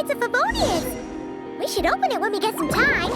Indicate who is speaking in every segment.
Speaker 1: it's a Favonius! We should open it when we get some time.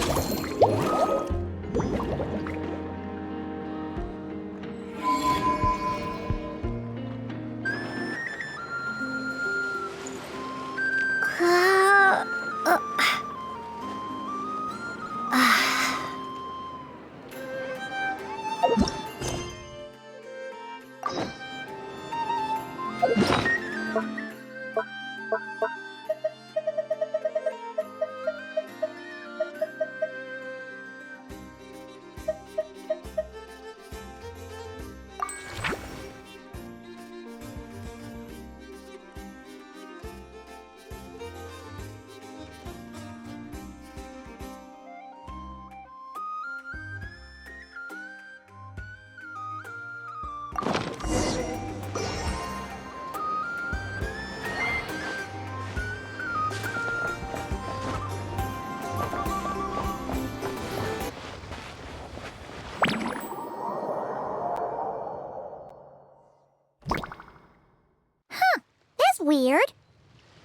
Speaker 1: Weird.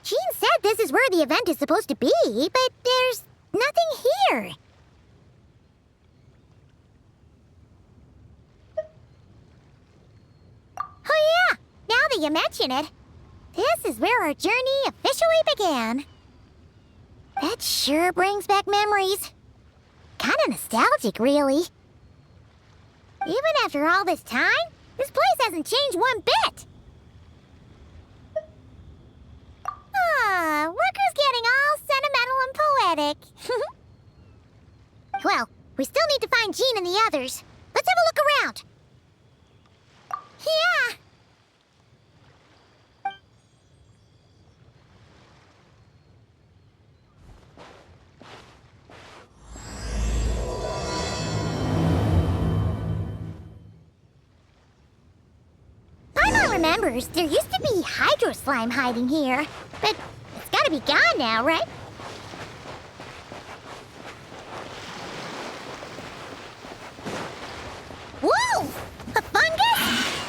Speaker 1: Jean said this is where the event is supposed to be, but there's nothing here. Oh yeah, now that you mention it, this is where our journey officially began. That sure brings back memories. Kinda nostalgic, really. Even after all this time, this place hasn't changed one bit. Worker's getting all sentimental and poetic. Well, we still need to find Jean and the others. Let's have a look around. Yeah! Paimon remembers there used to be hydro slime hiding here, but it's gotta be gone now, right? Whoa! A fungus?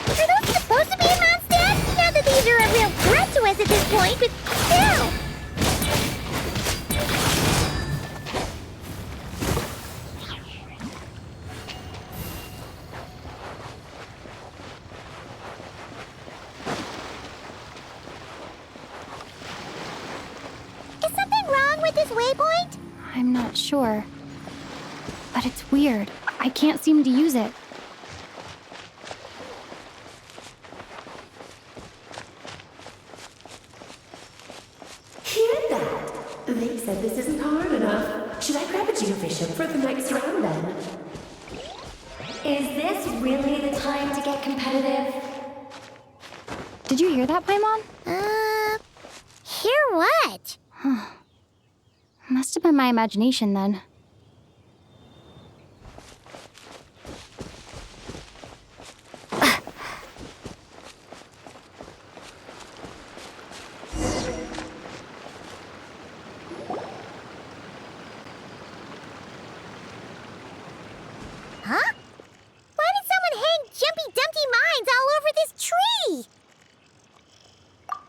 Speaker 1: Are those supposed to be in Mondstadt? Not that these are a real threat to us at this point, but still! Waypoint?
Speaker 2: I'm not sure. But it's weird. I can't seem to use it.
Speaker 3: Hear that? They said this isn't hard enough. Should I grab a geofishing for the next round then?
Speaker 4: Is this really the time to get competitive?
Speaker 2: Did you hear that, Paimon?
Speaker 1: Hear what?
Speaker 2: Must have been my imagination then.
Speaker 1: Huh? Why did someone hang Jumpy Dumpty mines all over this tree?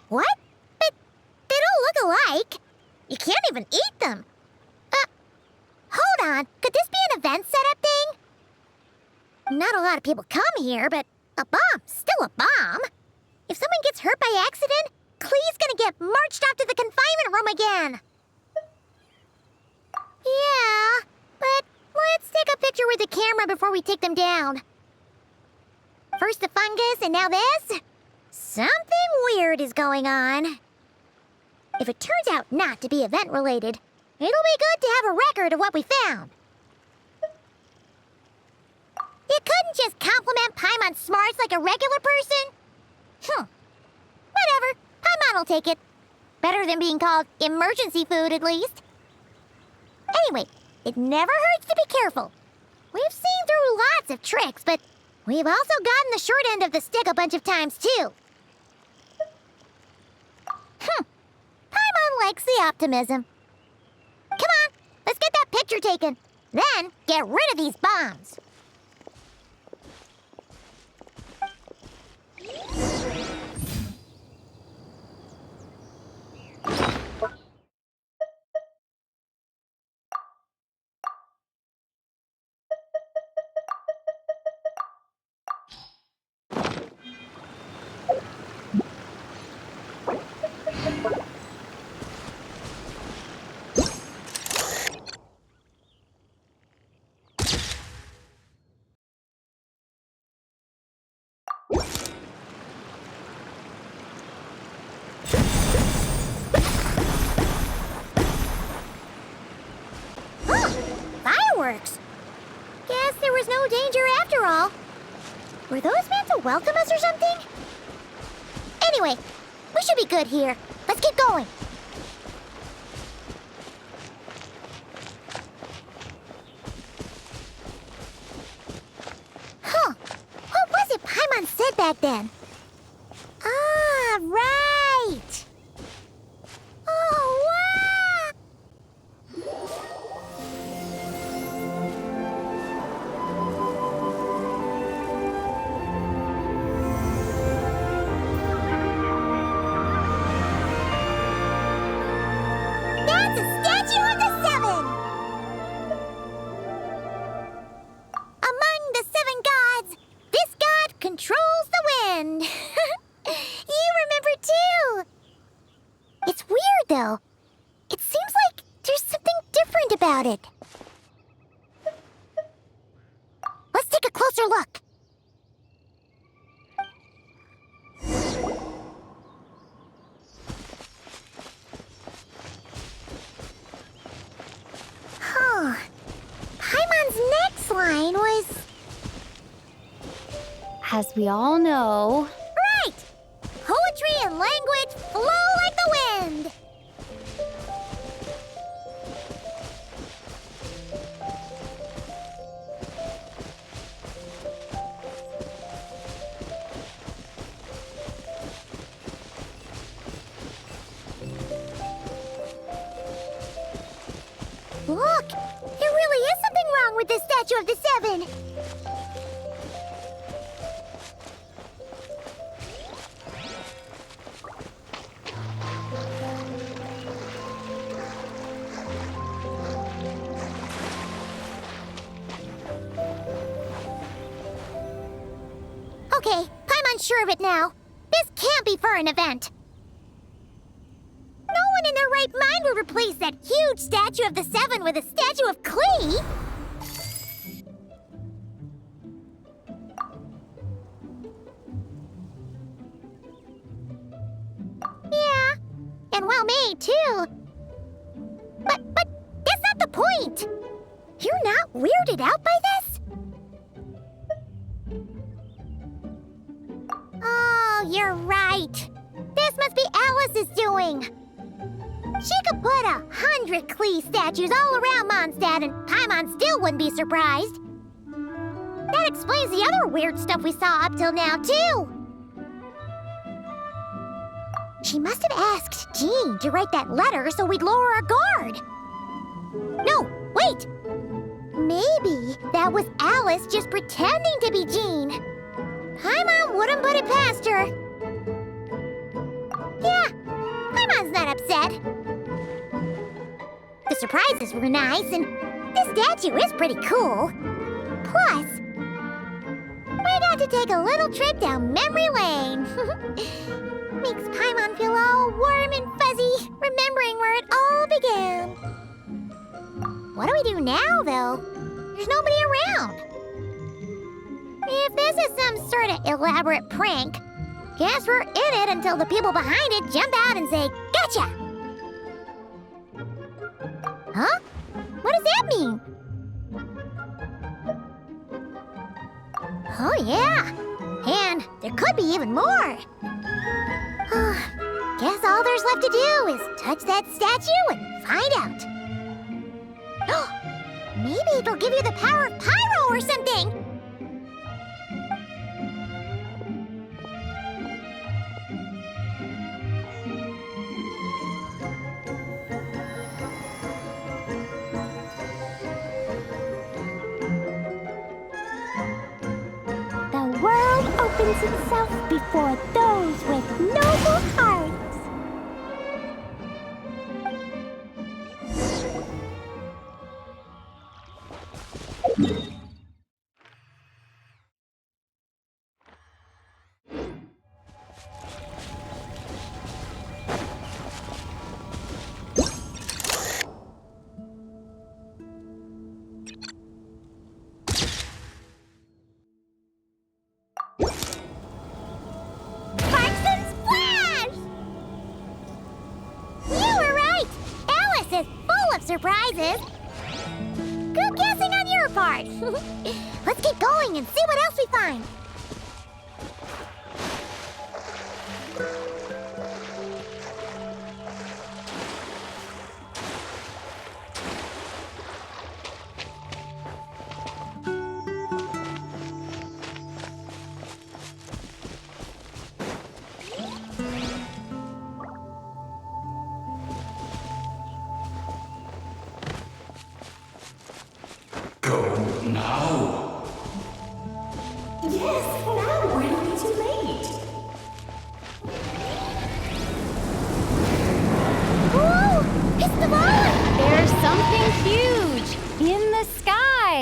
Speaker 1: What? But they don't look alike. You can't even eat them. Hold on. Could this be an event setup thing? Not a lot of people come here, but a bomb's still a bomb. If someone gets hurt by accident, Klee's gonna get marched off to the confinement room again. Yeah, but let's take a picture with the camera before we take them down. First the fungus, and now this? Something weird is going on. If it turns out not to be event-related, it'll be good to have a record of what we found. You couldn't just compliment Paimon's smarts like a regular person? Whatever. Paimon will take it. Better than being called emergency food, at least. Anyway, it never hurts to be careful. We've seen through lots of tricks, but we've also gotten the short end of the stick a bunch of times, too. Paimon likes the optimism. Come on, let's get that picture taken. Then, get rid of these bombs. Were those meant to welcome us or something? Anyway, we should be good here. Let's keep going. Huh. What was it Paimon said back then? Ah, right. Oh, wow. That's a statue of the seven! Among the seven gods, this god controls the wind. You remember too! It's weird though. It seems like there's something different about it. Let's take a closer look. Huh. Paimon's next line was...
Speaker 2: As we all know,
Speaker 1: Right! Poetry and language flow like the wind! Look! There really is something wrong with this statue of the seven! Okay, Paimon's sure of it now. This can't be for an event. No one in their right mind would replace that huge statue of the seven with a statue of Klee. Yeah, and well made too. But that's not the point. You're not weirded out by this? Oh, you're right. This must be Alice's doing. She could put 100 Klee statues all around Mondstadt and Paimon still wouldn't be surprised. That explains the other weird stuff we saw up till now, too. She must have asked Jean to write that letter so we'd lower our guard. No, wait! Maybe that was Alice just pretending to be Jean. Paimon wouldn't put it past her. Yeah, Paimon's not upset. The surprises were nice, and this statue is pretty cool. Plus, we got to take a little trip down memory lane. Makes Paimon feel all warm and fuzzy, remembering where it all began. What do we do now, though? There's nobody around. If this is some sort of elaborate prank, guess we're in it until the people behind it jump out and say, "Gotcha!" Huh? What does that mean? Oh, yeah. And there could be even more. Guess all there's left to do is touch that statue and find out. Maybe it'll give you the power of pyro or something.
Speaker 4: The world opens itself before those with noble hearts.
Speaker 1: Surprises. Good guessing on your part. Let's keep going and see what else we find.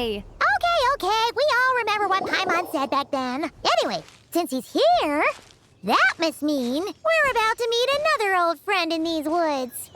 Speaker 2: way!
Speaker 1: Okay, we all remember what Paimon said back then. Anyway, since he's here, that must mean we're about to meet another old friend in these woods.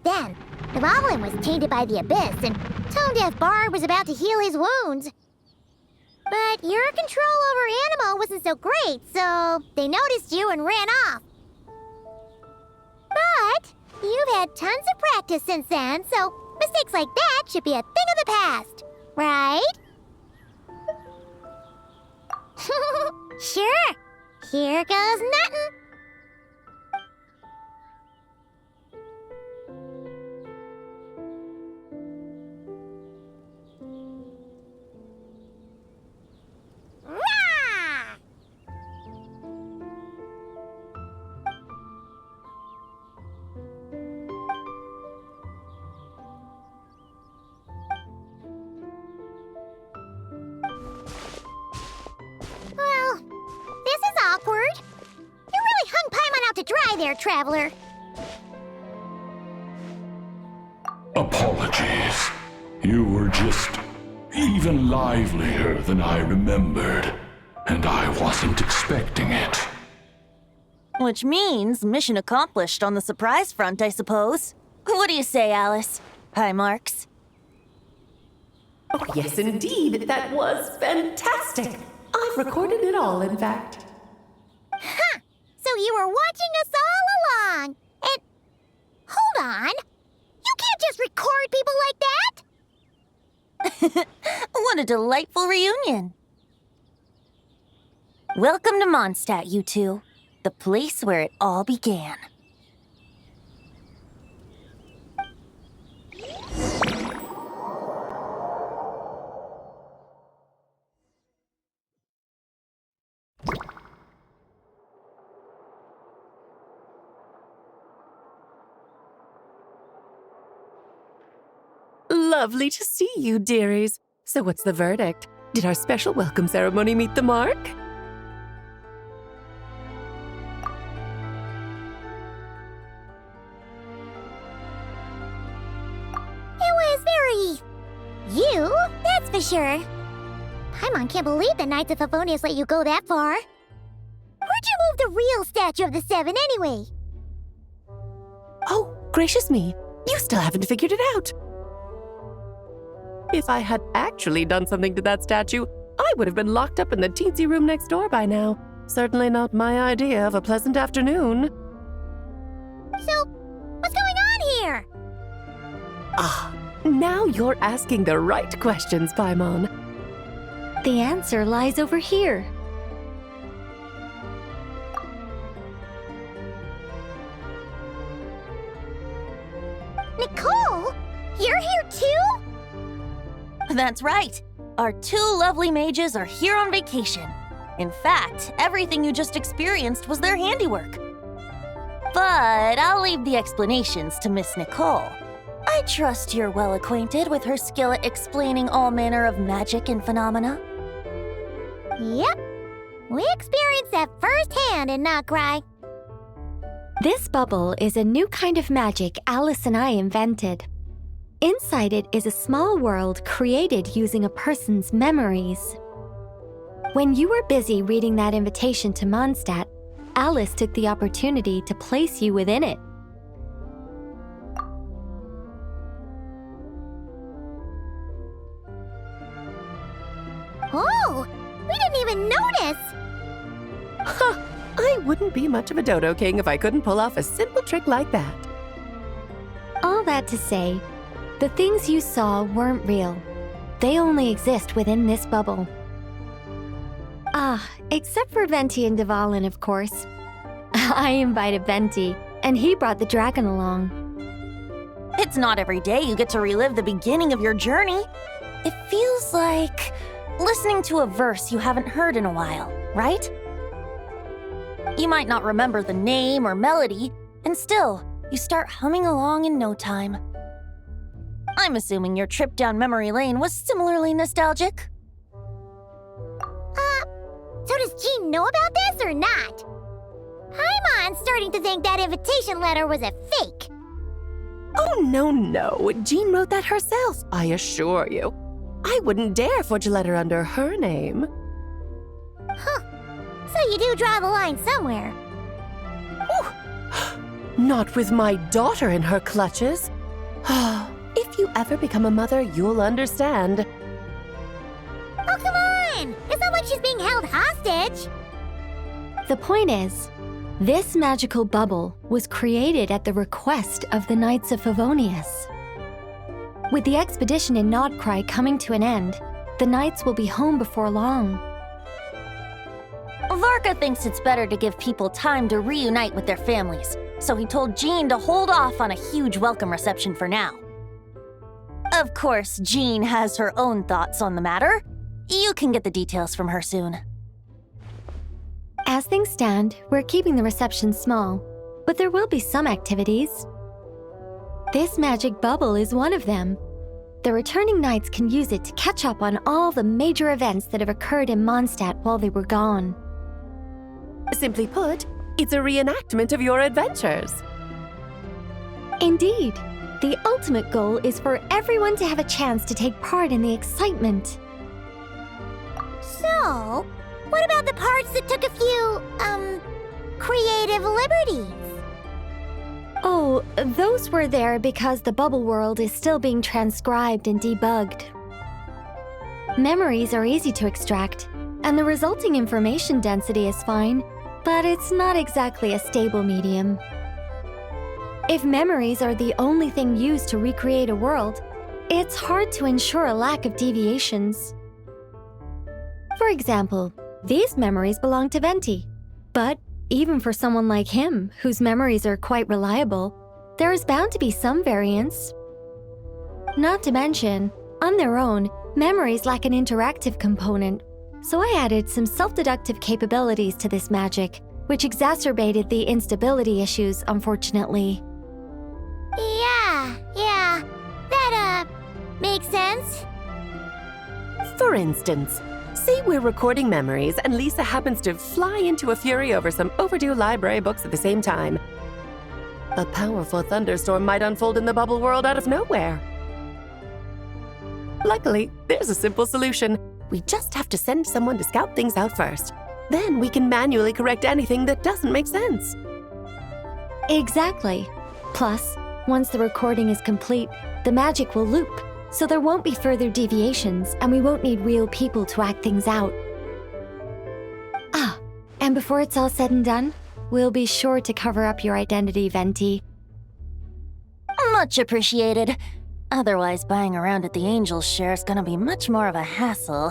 Speaker 1: Then, Dvalin was tainted by the Abyss, and Tone Deaf Bard was about to heal his wounds. But your control over Animo wasn't so great, so they noticed you and ran off. But you've had tons of practice since then, so mistakes like that should be a thing of the past, right? Sure. Here goes nothing. Well, this is awkward. You really hung Paimon out to dry there, Traveler.
Speaker 5: Apologies. You were just even livelier than I remembered, and I wasn't expecting it.
Speaker 6: Which means mission accomplished on the surprise front, I suppose. What do you say, Alice? High marks.
Speaker 3: Oh, yes, indeed. That was fantastic. I've recorded it all, in fact.
Speaker 1: Huh! So you were watching us all along. And hold on. You can't just record people like that.
Speaker 6: What a delightful reunion. Welcome to Mondstadt, you two. The place where it all began.
Speaker 3: Lovely to see you, dearies. So what's the verdict? Did our special welcome ceremony meet the mark?
Speaker 1: It was very... you, that's for sure. Paimon can't believe the Knights of Favonius let you go that far. Where'd you move the real statue of the Seven, anyway?
Speaker 3: Oh, gracious me. You still haven't figured it out. If I had actually done something to that statue, I would have been locked up in the teensy room next door by now. Certainly not my idea of a pleasant afternoon.
Speaker 1: So, what's going on here?
Speaker 3: Ah, now you're asking the right questions, Paimon.
Speaker 2: The answer lies over here.
Speaker 1: Nicole? You're here too?
Speaker 6: That's right. Our two lovely mages are here on vacation. In fact, everything you just experienced was their handiwork. But I'll leave the explanations to Miss Nicole. I trust you're well acquainted with her skill at explaining all manner of magic and phenomena.
Speaker 1: Yep. We experienced that firsthand in Knockcry.
Speaker 2: This bubble is a new kind of magic Alice and I invented. Inside it is a small world created using a person's memories. When you were busy reading that invitation to Mondstadt, Alice took the opportunity to place you within it.
Speaker 1: Oh, we didn't even notice!
Speaker 3: Ha! I wouldn't be much of a dodo king if I couldn't pull off a simple trick like that.
Speaker 2: all that to say, the things you saw weren't real. They only exist within this bubble. Except for Venti and Dvalin, of course. I invited Venti, and he brought the dragon along.
Speaker 6: It's not every day you get to relive the beginning of your journey. It feels like listening to a verse you haven't heard in a while, right? You might not remember the name or melody, and still, you start humming along in no time. I'm assuming your trip down memory lane was similarly nostalgic.
Speaker 1: So does Jean know about this or not? Paimon's starting to think that invitation letter was a fake.
Speaker 3: Oh, no. Jean wrote that herself, I assure you. I wouldn't dare forge a letter under her name.
Speaker 1: Huh. So you do draw the line somewhere.
Speaker 3: Not with my daughter in her clutches. If you ever become a mother, you'll understand.
Speaker 1: Oh, come on! It's not like she's being held hostage.
Speaker 2: The point is, this magical bubble was created at the request of the Knights of Favonius. With the expedition in Nodcry coming to an end, the Knights will be home before long.
Speaker 6: Varka thinks it's better to give people time to reunite with their families, so he told Jean to hold off on a huge welcome reception for now. Of course, Jean has her own thoughts on the matter. You can get the details from her soon.
Speaker 2: As things stand, we're keeping the reception small, but there will be some activities. This magic bubble is one of them. The returning knights can use it to catch up on all the major events that have occurred in Mondstadt while they were gone.
Speaker 3: Simply put, it's a reenactment of your adventures.
Speaker 2: Indeed. The ultimate goal is for everyone to have a chance to take part in the excitement.
Speaker 1: So, what about the parts that took a few, creative liberties?
Speaker 2: Oh, those were there because the bubble world is still being transcribed and debugged. Memories are easy to extract, and the resulting information density is fine, but it's not exactly a stable medium. If memories are the only thing used to recreate a world, it's hard to ensure a lack of deviations. For example, these memories belong to Venti, but even for someone like him, whose memories are quite reliable, there is bound to be some variance. Not to mention, on their own, memories lack an interactive component, so I added some self-deductive capabilities to this magic, which exacerbated the instability issues, unfortunately.
Speaker 1: Yeah, that, makes sense.
Speaker 3: For instance, say we're recording memories and Lisa happens to fly into a fury over some overdue library books at the same time. A powerful thunderstorm might unfold in the bubble world out of nowhere. Luckily, there's a simple solution. We just have to send someone to scout things out first. Then we can manually correct anything that doesn't make sense.
Speaker 2: Exactly. Plus, once the recording is complete, the magic will loop, so there won't be further deviations, and we won't need real people to act things out. And before it's all said and done, we'll be sure to cover up your identity, Venti.
Speaker 6: Much appreciated. Otherwise, buying around at the Angels share is gonna be much more of a hassle.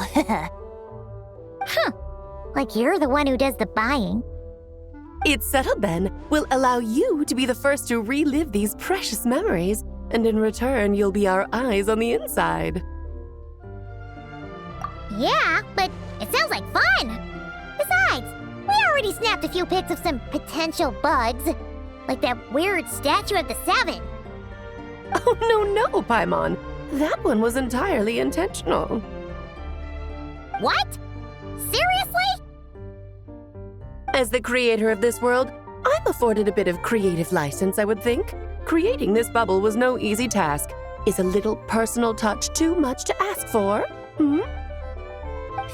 Speaker 1: Huh. Like you're the one who does the buying.
Speaker 3: It's settled then. We'll allow you to be the first to relive these precious memories, and in return, you'll be our eyes on the inside.
Speaker 1: Yeah, but it sounds like fun! Besides, we already snapped a few pics of some potential bugs, like that weird statue of the Seven.
Speaker 3: Oh, no, Paimon. That one was entirely intentional.
Speaker 1: What? Seriously?
Speaker 3: As the creator of this world, I'm afforded a bit of creative license, I would think. Creating this bubble was no easy task. Is a little personal touch too much to ask for?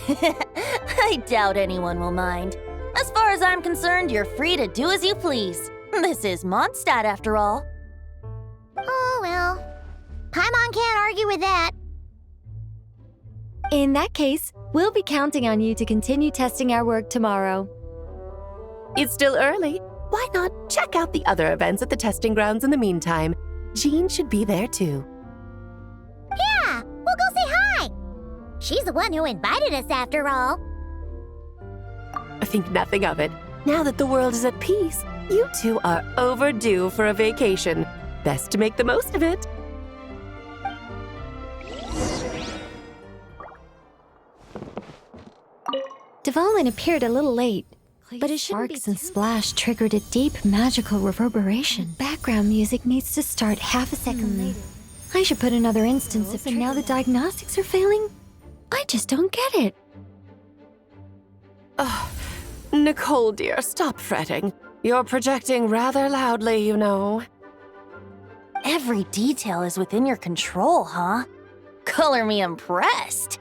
Speaker 6: I doubt anyone will mind. As far as I'm concerned, you're free to do as you please. This is Mondstadt, after all.
Speaker 1: Oh, well. Paimon can't argue with that.
Speaker 2: In that case, we'll be counting on you to continue testing our work tomorrow.
Speaker 3: It's still early. Why not check out the other events at the testing grounds in the meantime? Jean should be there too.
Speaker 1: Yeah, we'll go say hi. She's the one who invited us after all.
Speaker 3: I think nothing of it. Now that the world is at peace, you two are overdue for a vacation. Best to make the most of it.
Speaker 2: Dvalin appeared a little late, but his sparks and splash triggered a deep magical reverberation. Background music needs to start half a second later. I should put another instance of and now the diagnostics are failing? I just don't get it.
Speaker 3: Nicole, dear, stop fretting. You're projecting rather loudly, you know.
Speaker 6: Every detail is within your control, huh? Color me impressed.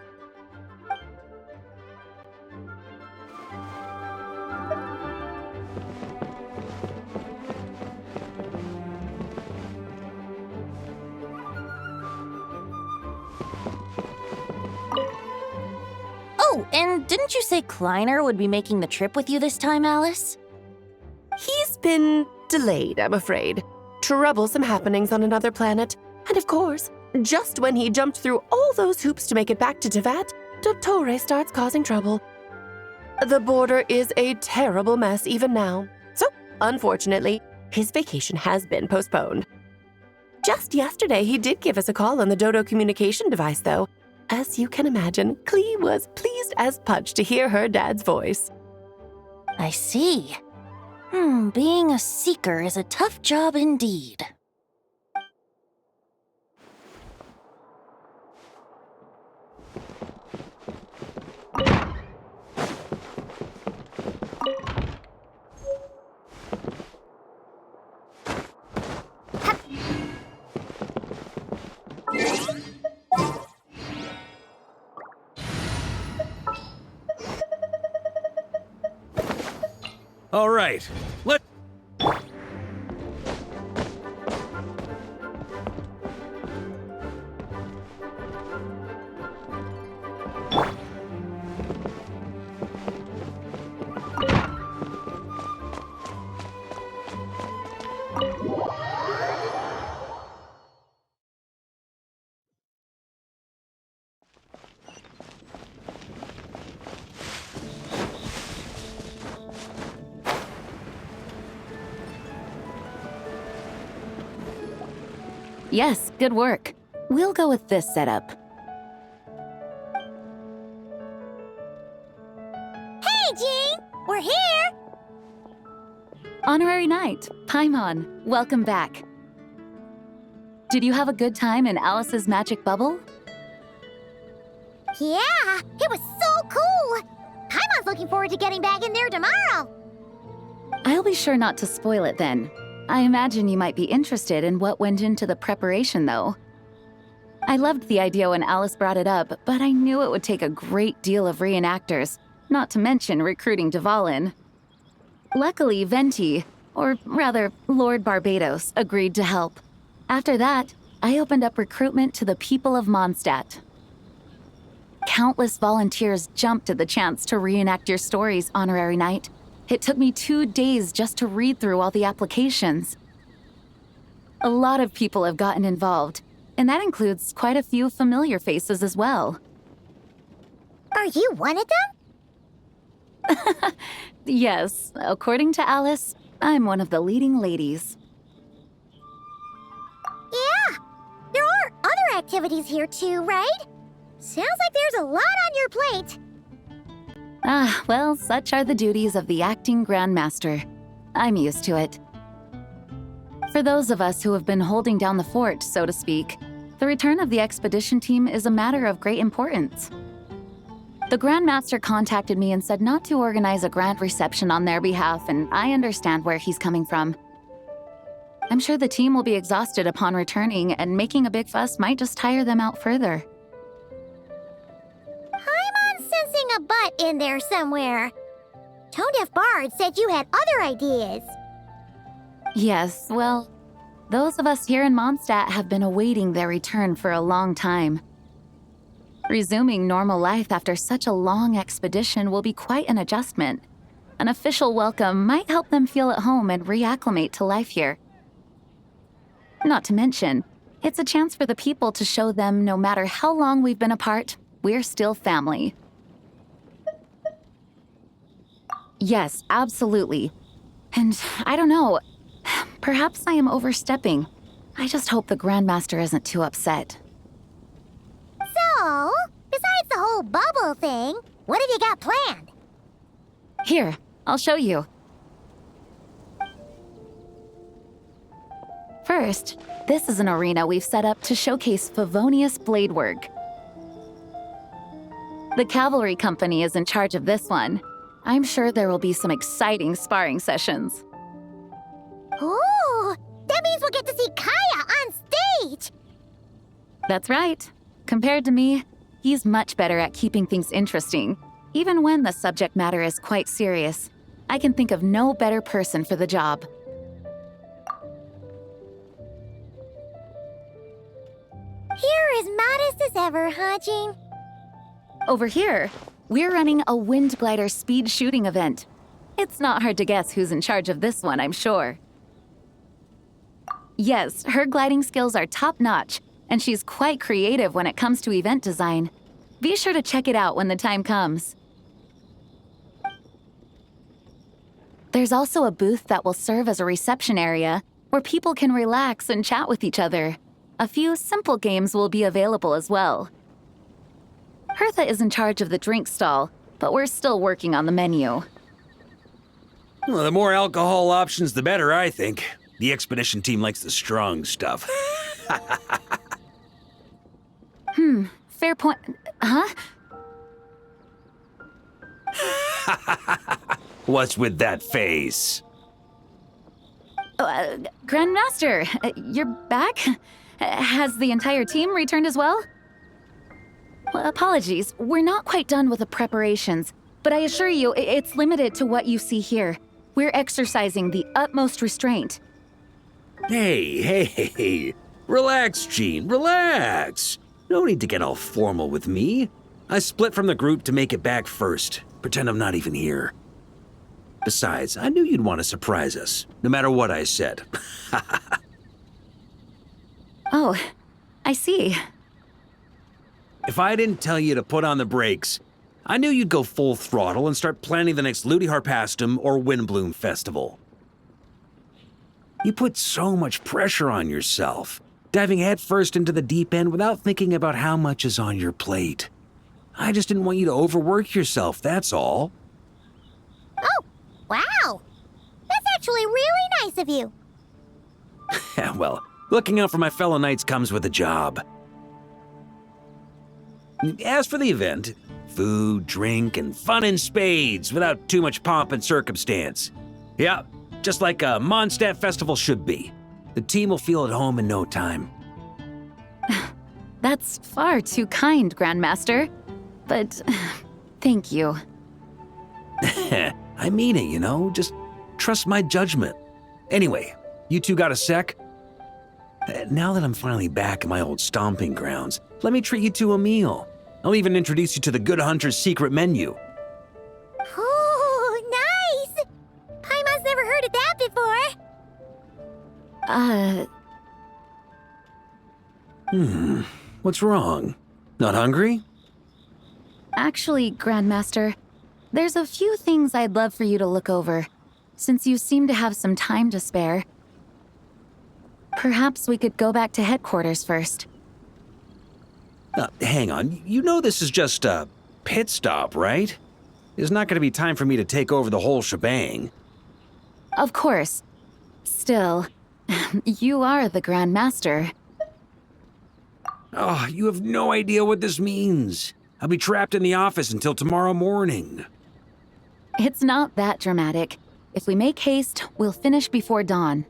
Speaker 6: Oh, and didn't you say Kleiner would be making the trip with you this time, Alice?
Speaker 3: He's been delayed, I'm afraid. Troublesome happenings on another planet. And of course, just when he jumped through all those hoops to make it back to Tevat, Dottore starts causing trouble. The border is a terrible mess even now. So, unfortunately, his vacation has been postponed. Just yesterday, he did give us a call on the Dodo communication device, though. As you can imagine, Klee was pleased as punch to hear her dad's voice.
Speaker 6: I see. Being a seeker is a tough job indeed.
Speaker 7: All right, let...
Speaker 8: Yes, good work. We'll go with this setup.
Speaker 1: Hey, Jean! We're here!
Speaker 8: Honorary Knight, Paimon, welcome back. Did you have a good time in Alice's magic bubble?
Speaker 1: Yeah, it was so cool! Paimon's looking forward to getting back in there tomorrow!
Speaker 8: I'll be sure not to spoil it then. I imagine you might be interested in what went into the preparation, though. I loved the idea when Alice brought it up, but I knew it would take a great deal of reenactors, not to mention recruiting Dvalin. Luckily, Venti, or rather, Lord Barbados, agreed to help. After that, I opened up recruitment to the people of Mondstadt. Countless volunteers jumped at the chance to reenact your stories, Honorary Knight. It took me 2 days just to read through all the applications. A lot of people have gotten involved, and that includes quite a few familiar faces as well.
Speaker 1: Are you one of them?
Speaker 8: Yes, according to Alice, I'm one of the leading ladies.
Speaker 1: Yeah, there are other activities here too, right? Sounds like there's a lot on your plate.
Speaker 8: Well, such are the duties of the acting Grandmaster. I'm used to it. For those of us who have been holding down the fort, so to speak, the return of the expedition team is a matter of great importance. The Grandmaster contacted me and said not to organize a grand reception on their behalf, and I understand where he's coming from. I'm sure the team will be exhausted upon returning, and making a big fuss might just tire them out further.
Speaker 1: Paimon's sensing a butt in there somewhere. Tone Deaf Bard said you had other ideas.
Speaker 8: Yes, well, those of us here in Mondstadt have been awaiting their return for a long time. Resuming normal life after such a long expedition will be quite an adjustment. An official welcome might help them feel at home and reacclimate to life here. Not to mention, it's a chance for the people to show them no matter how long we've been apart, we're still family. Yes, absolutely. And I don't know, perhaps I am overstepping. I just hope the Grandmaster isn't too upset.
Speaker 1: So, besides the whole bubble thing, what have you got planned?
Speaker 8: Here, I'll show you. First, this is an arena we've set up to showcase Favonius blade work. The Cavalry Company is in charge of this one. I'm sure there will be some exciting sparring sessions.
Speaker 1: Ooh, that means we'll get to see Kaya on stage!
Speaker 8: That's right. Compared to me, he's much better at keeping things interesting, even when the subject matter is quite serious. I can think of no better person for the job.
Speaker 1: You're as modest as ever, huh, Jean?
Speaker 8: Over here, we're running a wind glider speed shooting event. It's not hard to guess who's in charge of this one, I'm sure. Yes, her gliding skills are top-notch, and she's quite creative when it comes to event design. Be sure to check it out when the time comes. There's also a booth that will serve as a reception area where people can relax and chat with each other. A few simple games will be available as well. Hertha is in charge of the drink stall, but we're still working on the menu.
Speaker 7: Well, the more alcohol options, the better, I think. The expedition team likes the strong stuff.
Speaker 8: Fair point. Huh?
Speaker 7: What's with that face?
Speaker 8: Grandmaster, you're back? Has the entire team returned as well? Well, apologies, we're not quite done with the preparations, but I assure you, it's limited to what you see here. We're exercising the utmost restraint.
Speaker 7: Hey. Relax, Jean, relax. No need to get all formal with me. I split from the group to make it back first. Pretend I'm not even here. Besides, I knew you'd want to surprise us, no matter what I said.
Speaker 8: Oh, I see.
Speaker 7: If I didn't tell you to put on the brakes, I knew you'd go full throttle and start planning the next Ludi Harpastum or Windbloom Festival. You put so much pressure on yourself, diving headfirst into the deep end without thinking about how much is on your plate. I just didn't want you to overwork yourself, that's all.
Speaker 1: Oh, wow! That's actually really nice of you.
Speaker 7: Well, looking out for my fellow knights comes with a job. As for the event, food, drink, and fun in spades without too much pomp and circumstance. Yeah, just like a Mondstadt festival should be. The team will feel at home in no time.
Speaker 8: That's far too kind, Grandmaster. But thank you.
Speaker 7: I mean it, you know? Just trust my judgment. Anyway, you two got a sec? Now that I'm finally back in my old stomping grounds, let me treat you to a meal. I'll even introduce you to the Good Hunter's secret menu.
Speaker 1: Oh, nice! Paimon's never heard of that before.
Speaker 7: What's wrong? Not hungry?
Speaker 8: Actually, Grandmaster, there's a few things I'd love for you to look over, since you seem to have some time to spare. Perhaps we could go back to headquarters first.
Speaker 7: Hang on, you know this is just a pit stop, right? There's not going to be time for me to take over the whole shebang.
Speaker 8: Of course. Still, you are the Grandmaster.
Speaker 7: Oh, you have no idea what this means. I'll be trapped in the office until tomorrow morning.
Speaker 8: It's not that dramatic. If we make haste, we'll finish before dawn.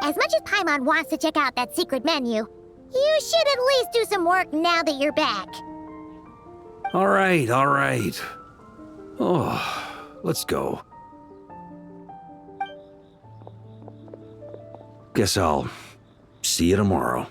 Speaker 1: As much as Paimon wants to check out that secret menu, you should at least do some work now that you're back.
Speaker 7: All right. Oh, let's go. Guess I'll see you tomorrow.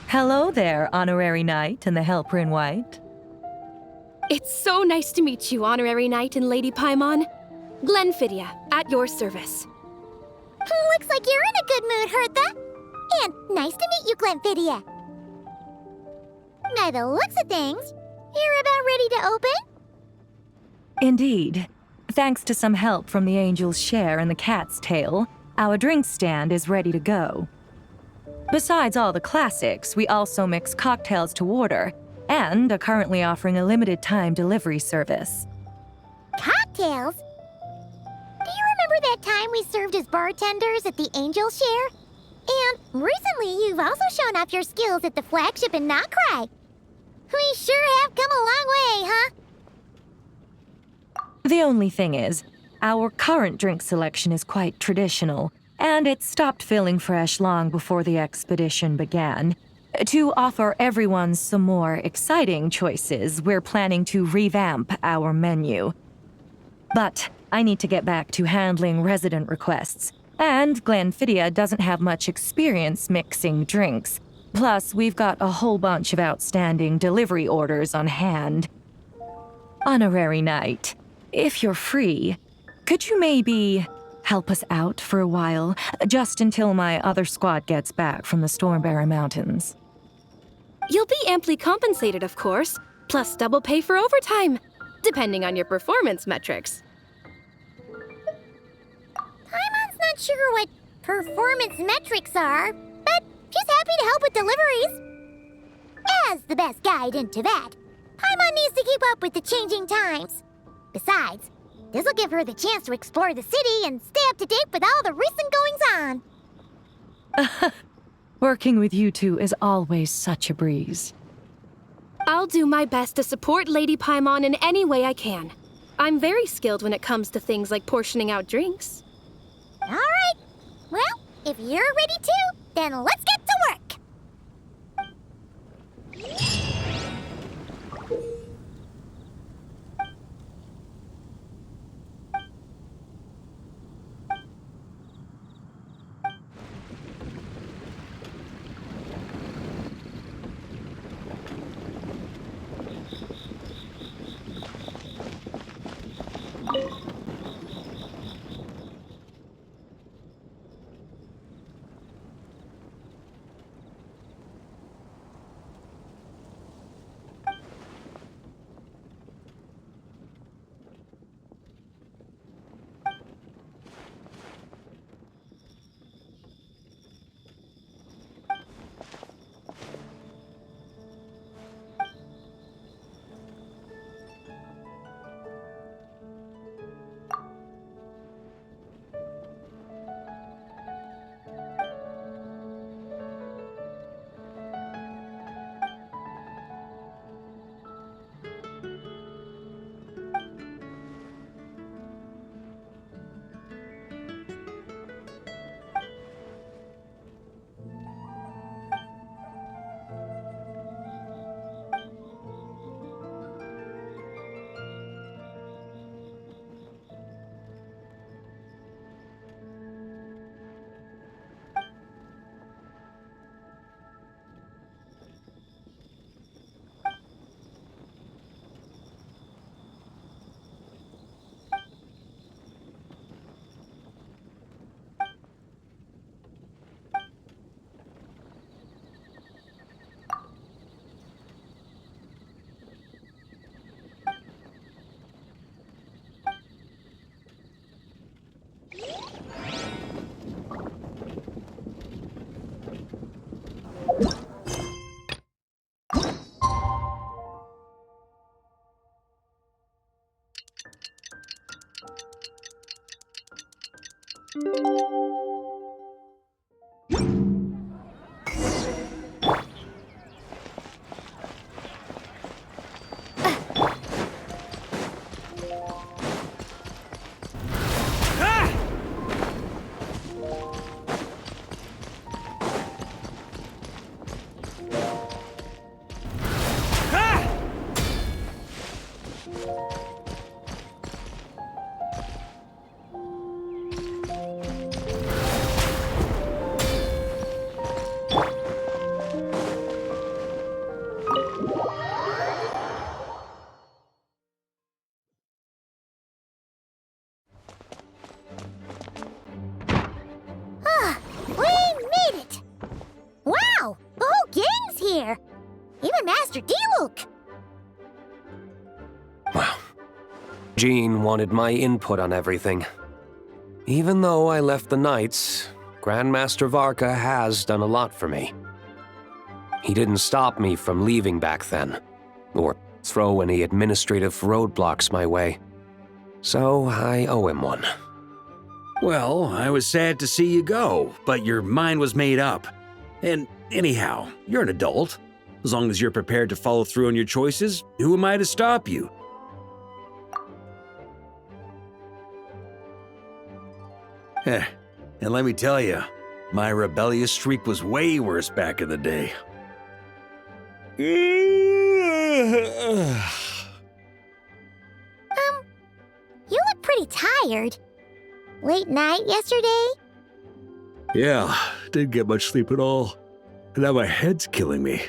Speaker 9: Hello there, Honorary Knight and the Helper in White.
Speaker 10: It's so nice to meet you, Honorary Knight and Lady Paimon. Glenfidia, at your service.
Speaker 1: Looks like you're in a good mood, Hertha. And nice to meet you, Glenfidia. By the looks of things, you're about ready to open?
Speaker 9: Indeed. Thanks to some help from the Angel's Share and the Cat's Tail, our drink stand is ready to go. Besides all the classics, we also mix cocktails to order, and are currently offering a limited-time delivery service.
Speaker 1: Cocktails? Do you remember that time we served as bartenders at the Angel Share? And recently, you've also shown off your skills at the flagship in Nocrai. We sure have come a long way, huh?
Speaker 9: The only thing is, our current drink selection is quite traditional, and it stopped feeling fresh long before the expedition began. To offer everyone some more exciting choices, we're planning to revamp our menu. But I need to get back to handling resident requests, and Glenfidia doesn't have much experience mixing drinks. Plus, we've got a whole bunch of outstanding delivery orders on hand. Honorary Knight, if you're free, could you maybe help us out for a while, just until my other squad gets back from the Stormbearer Mountains?
Speaker 10: You'll be amply compensated, of course, plus double pay for overtime, depending on your performance metrics.
Speaker 1: Paimon's not sure what performance metrics are, but she's happy to help with deliveries. As the best guide into that, Paimon needs to keep up with the changing times. Besides, this will give her the chance to explore the city and stay up to date with all the recent goings-on.
Speaker 9: Working with you two is always such a breeze.
Speaker 10: I'll do my best to support Lady Paimon in any way I can. I'm very skilled when it comes to things like portioning out drinks.
Speaker 1: All right. Well, if you're ready to, then let's get to work. Even Master Diluc!
Speaker 11: Wow. Jean wanted my input on everything. Even though I left the Knights, Grandmaster Varka has done a lot for me. He didn't stop me from leaving back then, or throw any administrative roadblocks my way. So I owe him one.
Speaker 7: Well, I was sad to see you go, but your mind was made up. And anyhow, you're an adult. As long as you're prepared to follow through on your choices, who am I to stop you? And let me tell you, my rebellious streak was way worse back in the day.
Speaker 1: You look pretty tired. Late night yesterday?
Speaker 7: Yeah, didn't get much sleep at all. And now my head's killing me.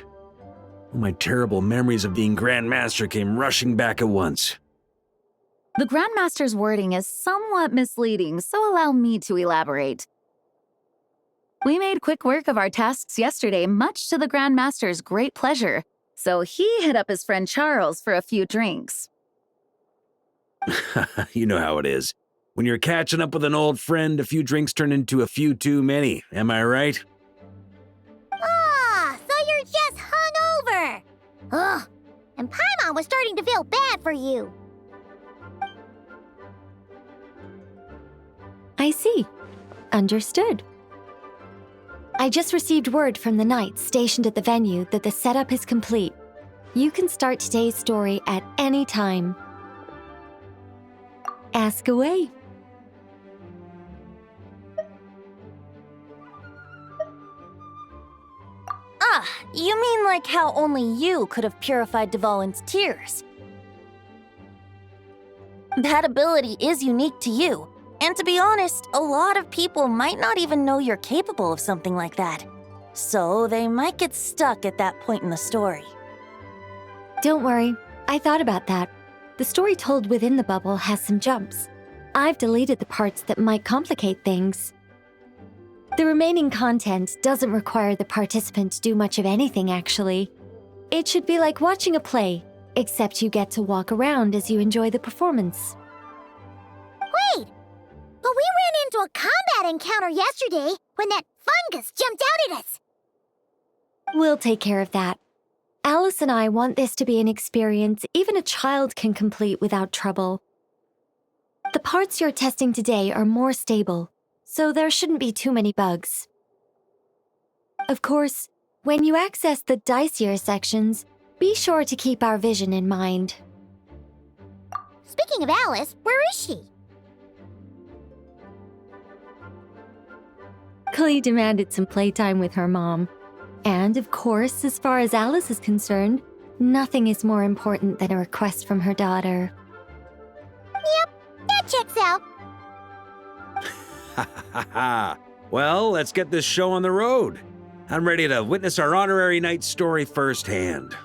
Speaker 7: All my terrible memories of being Grandmaster came rushing back at once.
Speaker 8: The Grandmaster's wording is somewhat misleading, so allow me to elaborate. We made quick work of our tasks yesterday, much to the Grandmaster's great pleasure, so he hit up his friend Charles for a few drinks.
Speaker 7: You know how it is. When you're catching up with an old friend, a few drinks turn into a few too many, am I right?
Speaker 1: Ah, so you're just hungover! Ugh, and Paimon was starting to feel bad for you.
Speaker 2: I see. Understood. I just received word from the Knights stationed at the venue that the setup is complete. You can start today's story at any time. Ask away.
Speaker 6: Ah, you mean like how only you could have purified Dvalin's tears? That ability is unique to you, and to be honest, a lot of people might not even know you're capable of something like that. So they might get stuck at that point in the story.
Speaker 2: Don't worry, I thought about that. The story told within the bubble has some jumps. I've deleted the parts that might complicate things. The remaining content doesn't require the participant to do much of anything, actually. It should be like watching a play, except you get to walk around as you enjoy the performance.
Speaker 1: Wait! But we ran into a combat encounter yesterday when that fungus jumped out at us!
Speaker 2: We'll take care of that. Alice and I want this to be an experience even a child can complete without trouble. The parts you're testing today are more stable, so there shouldn't be too many bugs. Of course, when you access the dicier sections, be sure to keep our vision in mind.
Speaker 1: Speaking of Alice, where is she?
Speaker 2: Klee demanded some playtime with her mom. And of course, as far as Alice is concerned, nothing is more important than a request from her daughter.
Speaker 1: Yep, that checks out.
Speaker 7: Ha ha ha! Well, let's get this show on the road. I'm ready to witness our honorary knight's story firsthand.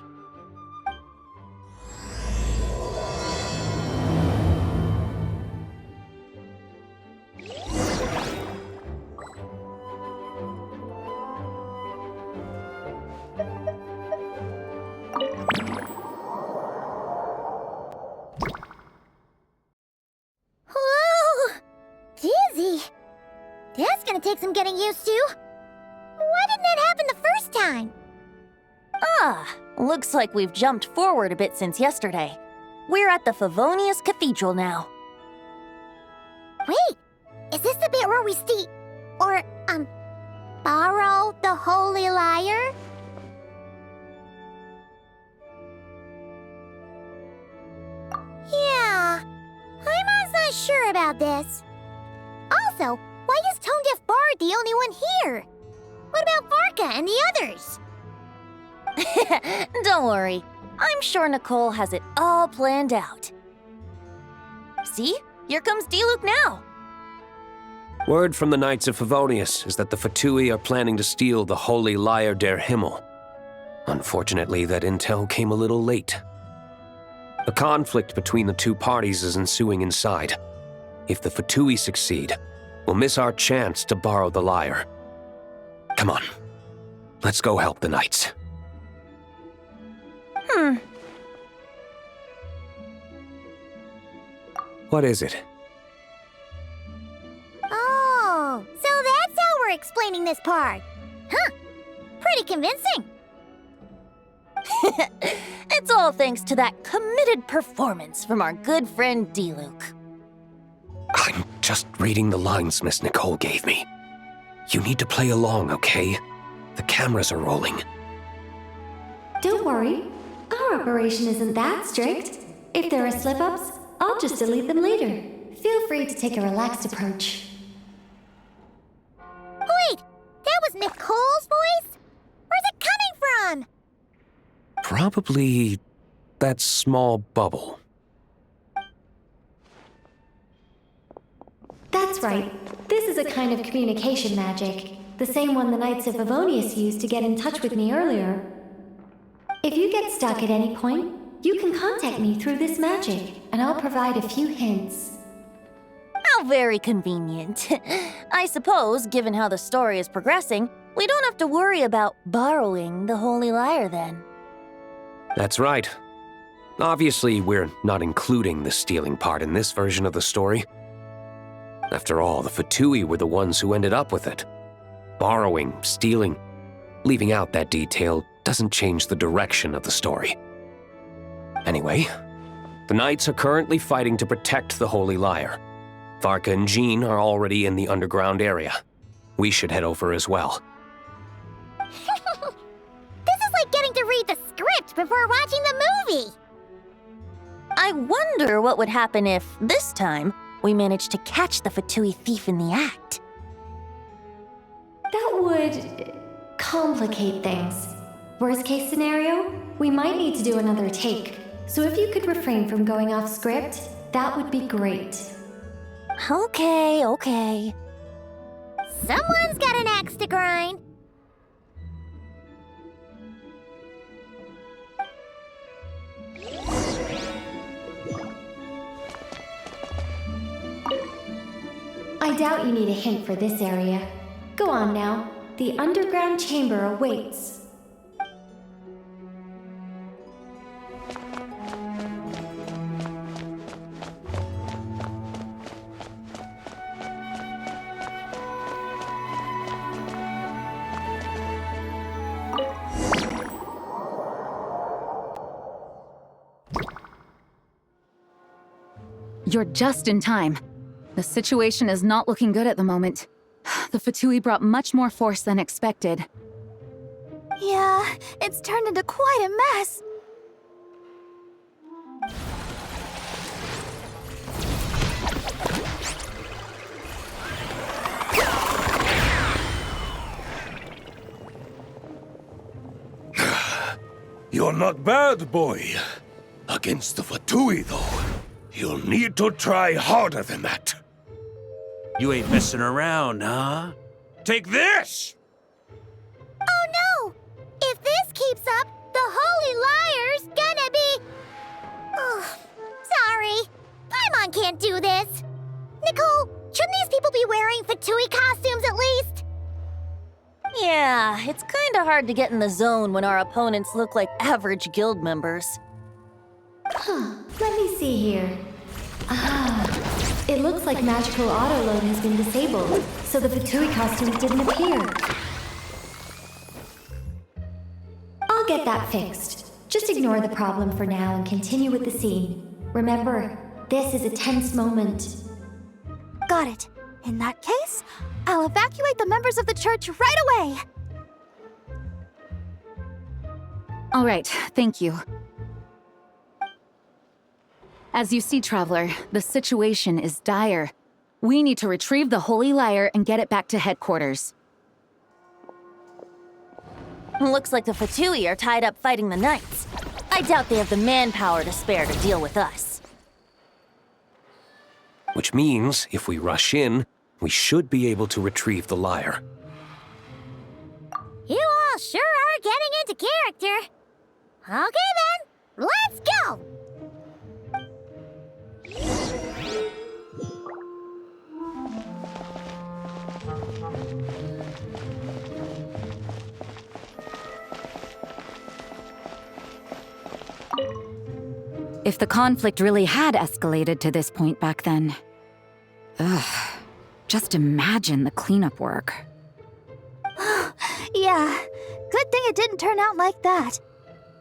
Speaker 1: That's gonna take some getting used to. Why didn't that happen the first time?
Speaker 6: Ah, looks like we've jumped forward a bit since yesterday. We're at the Favonius Cathedral now.
Speaker 1: Wait, is this the bit where we borrow the Holy Lyre? Yeah, I'm not sure about this. Also, why is Tone Deaf Bard the only one here? What about Varka and the others?
Speaker 6: Don't worry. I'm sure Nicole has it all planned out. See? Here comes Diluc now.
Speaker 11: Word from the Knights of Favonius is that the Fatui are planning to steal the Holy Lyre der Himmel. Unfortunately, that intel came a little late. A conflict between the two parties is ensuing inside. If the Fatui succeed, we'll miss our chance to borrow the lyre. Come on, let's go help the Knights. What is it?
Speaker 1: Oh, so that's how we're explaining this part. Huh, pretty convincing.
Speaker 6: It's all thanks to that committed performance from our good friend Diluc.
Speaker 11: I'm just reading the lines Miss Nicole gave me. You need to play along, okay? The cameras are rolling.
Speaker 2: Don't worry. Our operation isn't that strict. If there are slip-ups, I'll just delete them later. Feel free to take a relaxed approach.
Speaker 1: Wait, that was Nicole's voice? Where's it coming from?
Speaker 11: Probably that small bubble.
Speaker 2: That's right. This is a kind of communication magic. The same one the Knights of Favonius used to get in touch with me earlier. If you get stuck at any point, you can contact me through this magic, and I'll provide a few hints.
Speaker 6: How very convenient. I suppose, given how the story is progressing, we don't have to worry about borrowing the Holy Lyre then.
Speaker 11: That's right. Obviously, we're not including the stealing part in this version of the story. After all, the Fatui were the ones who ended up with it. Borrowing, stealing, leaving out that detail doesn't change the direction of the story. Anyway, the Knights are currently fighting to protect the Holy Lyre. Varka and Jean are already in the underground area. We should head over as well.
Speaker 1: This is like getting to read the script research before watching the movie.
Speaker 6: I wonder what would happen if, this time, we managed to catch the Fatui thief in the act.
Speaker 2: That would complicate things. Worst case scenario, we might need to do another take. So if you could refrain from going off script, that would be great.
Speaker 6: Okay.
Speaker 1: Someone's got an axe to grind.
Speaker 2: I doubt you need a hint for this area. Go on now. The underground chamber awaits.
Speaker 8: You're just in time. The situation is not looking good at the moment. The Fatui brought much more force than expected.
Speaker 1: Yeah, it's turned into quite a mess.
Speaker 12: You're not bad, boy. Against the Fatui, though, you'll need to try harder than that.
Speaker 7: You ain't messing around, huh? Take this!
Speaker 1: Oh no! If this keeps up, the Holy Liar's gonna be... Oh, sorry. Paimon can't do this. Nicole, shouldn't these people be wearing Fatui costumes at least?
Speaker 6: Yeah, it's kinda hard to get in the zone when our opponents look like average guild members.
Speaker 2: Let me see here. It looks like magical autoload has been disabled, so the Fatui costumes didn't appear. I'll get that fixed. Just ignore the problem for now and continue with the scene. Remember, this is a tense moment.
Speaker 1: Got it. In that case, I'll evacuate the members of the church right away.
Speaker 8: All right, thank you. As you see, Traveler, the situation is dire. We need to retrieve the Holy Lyre and get it back to headquarters.
Speaker 6: Looks like the Fatui are tied up fighting the Knights. I doubt they have the manpower to spare to deal with us.
Speaker 11: Which means, if we rush in, we should be able to retrieve the lyre.
Speaker 1: You all sure are getting into character. Okay then, let's go!
Speaker 8: If the conflict really had escalated to this point back then... just imagine the cleanup work.
Speaker 1: Yeah, good thing it didn't turn out like that.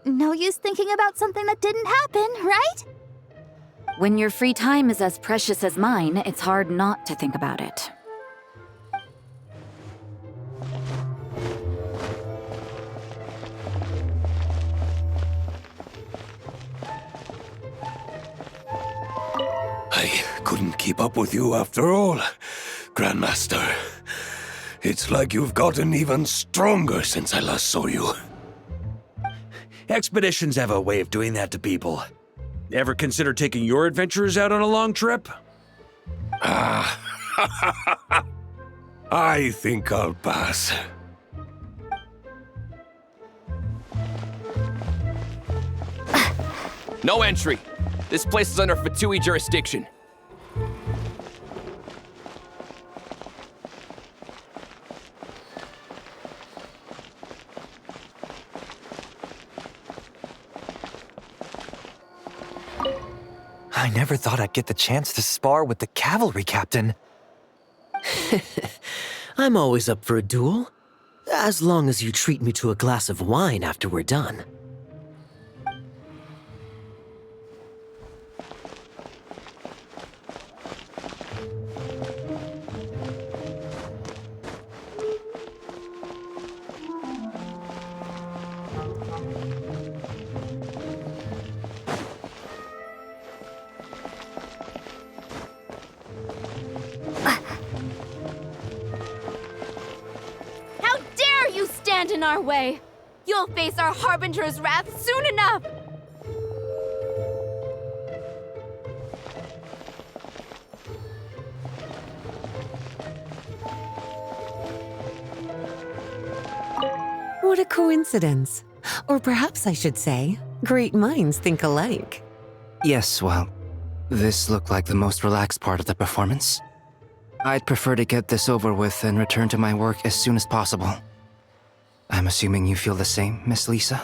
Speaker 1: No use thinking about something that didn't happen, right?
Speaker 8: When your free time is as precious as mine, it's hard not to think about it.
Speaker 12: I couldn't keep up with you after all, Grandmaster. It's like you've gotten even stronger since I last saw you.
Speaker 7: Expeditions have a way of doing that to people. Ever consider taking your adventurers out on a long trip?
Speaker 12: I think I'll pass.
Speaker 13: No entry. This place is under Fatui jurisdiction.
Speaker 14: I never thought I'd get the chance to spar with the cavalry captain.
Speaker 15: I'm always up for a duel, as long as you treat me to a glass of wine after we're done.
Speaker 16: in our way. You'll face our Harbinger's wrath soon enough!
Speaker 17: What a coincidence. Or perhaps I should say, great minds think alike.
Speaker 18: Yes, well, this looked like the most relaxed part of the performance. I'd prefer to get this over with and return to my work as soon as possible. I'm assuming you feel the same, Miss Lisa?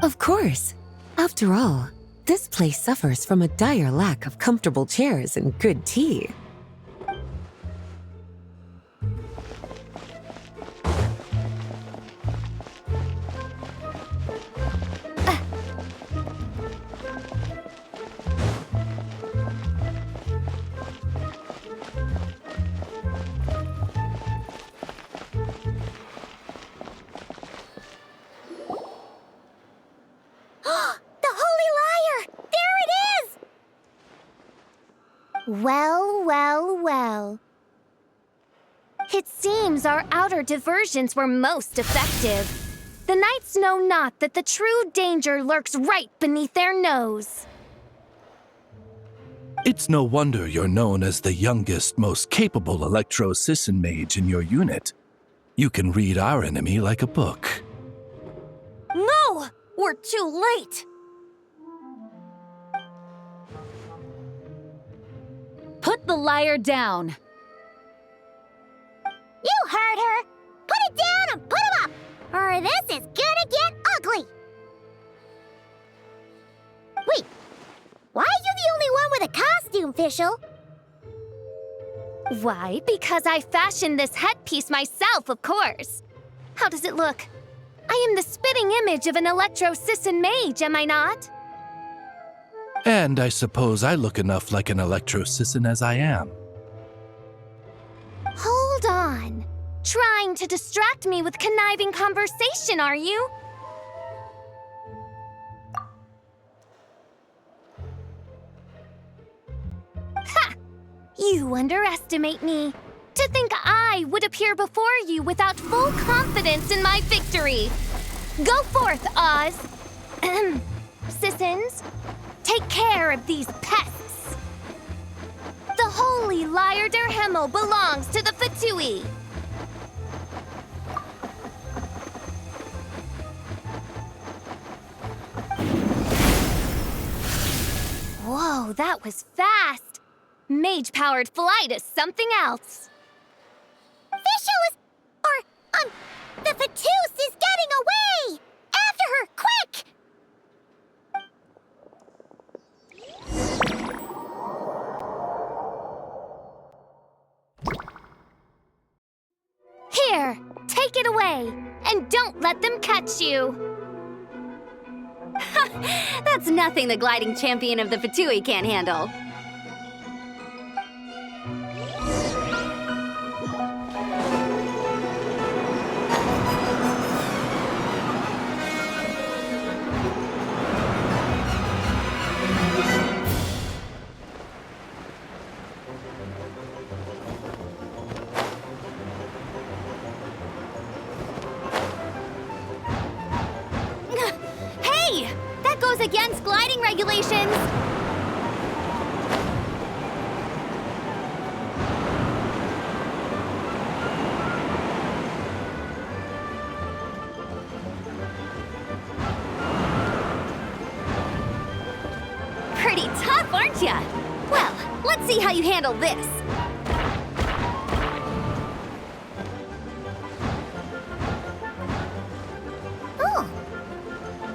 Speaker 17: Of course. After all, this place suffers from a dire lack of comfortable chairs and good tea.
Speaker 1: Well, well, well.
Speaker 4: It seems our outer diversions were most effective. The knights know not that the true danger lurks right beneath their nose.
Speaker 19: It's no wonder you're known as the youngest, most capable electro-Sisson mage in your unit. You can read our enemy like a book.
Speaker 6: No! We're too late!
Speaker 8: Put the liar down.
Speaker 1: You heard her! Put it down and put him up! Or this is gonna get ugly! Wait, why are you the only one with a costume, Fischl?
Speaker 4: Why? Because I fashioned this headpiece myself, of course. How does it look? I am the spitting image of an electro-Sisson mage, am I not?
Speaker 19: And I suppose I look enough like an electro-Sisson as I am.
Speaker 4: Hold on. Trying to distract me with conniving conversation, are you? Ha! You underestimate me. To think I would appear before you without full confidence in my victory. Go forth, Oz. Sissons. Take care of these pests. The holy Liar der Himmel belongs to the Fatui. Whoa, that was fast. Mage-powered flight is something else.
Speaker 1: Fischl is... the Fatus is getting away! After her, quick!
Speaker 4: Here, take it away, and don't let them catch you.
Speaker 16: That's nothing the gliding champion of the Fatui can't handle.
Speaker 4: Against gliding regulations!
Speaker 16: Pretty tough, aren't ya? Well, let's see how you handle this.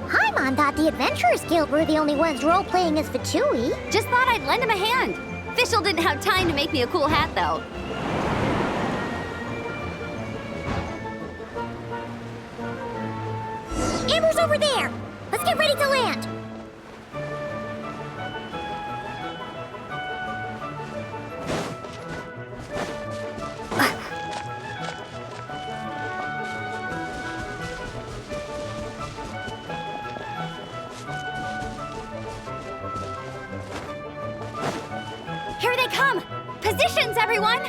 Speaker 1: Paimon thought the Adventurers Guild were the only ones role-playing as Fatui.
Speaker 16: Just thought I'd lend him a hand. Fischl didn't have time to make me a cool hat, though.
Speaker 1: Amber's over there! Let's get ready to land!
Speaker 16: Here they come! Positions, everyone!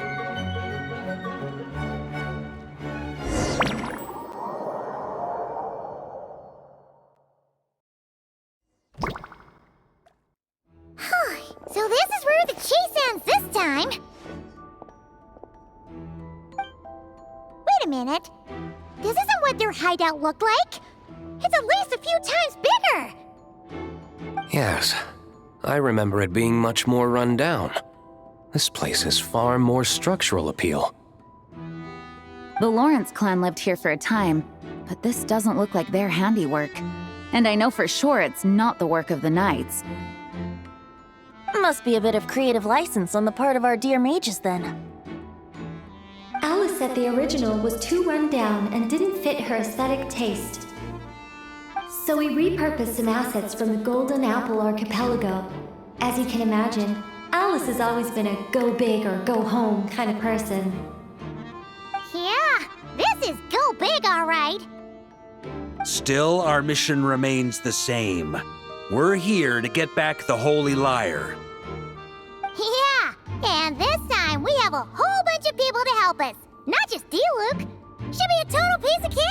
Speaker 1: hideout looked like. It's at least a few times bigger.
Speaker 11: Yes, I remember it being much more run down. This place has far more structural appeal.
Speaker 8: The Lawrence clan lived here for a time, but this doesn't look like their handiwork. And I know for sure it's not the work of the knights.
Speaker 6: Must be a bit of creative license on the part of our dear mages then.
Speaker 2: Alice said the original was too run down and didn't fit her aesthetic taste. So we repurposed some assets from the Golden Apple Archipelago. As you can imagine, Alice has always been a go big or go home kind of person.
Speaker 1: Yeah, this is go big, all right.
Speaker 7: Still, our mission remains the same. We're here to get back the Holy Lyre.
Speaker 1: Yeah, and this time we have a whole bunch of people to help us. Not just Diluc. Should be a total piece of cake.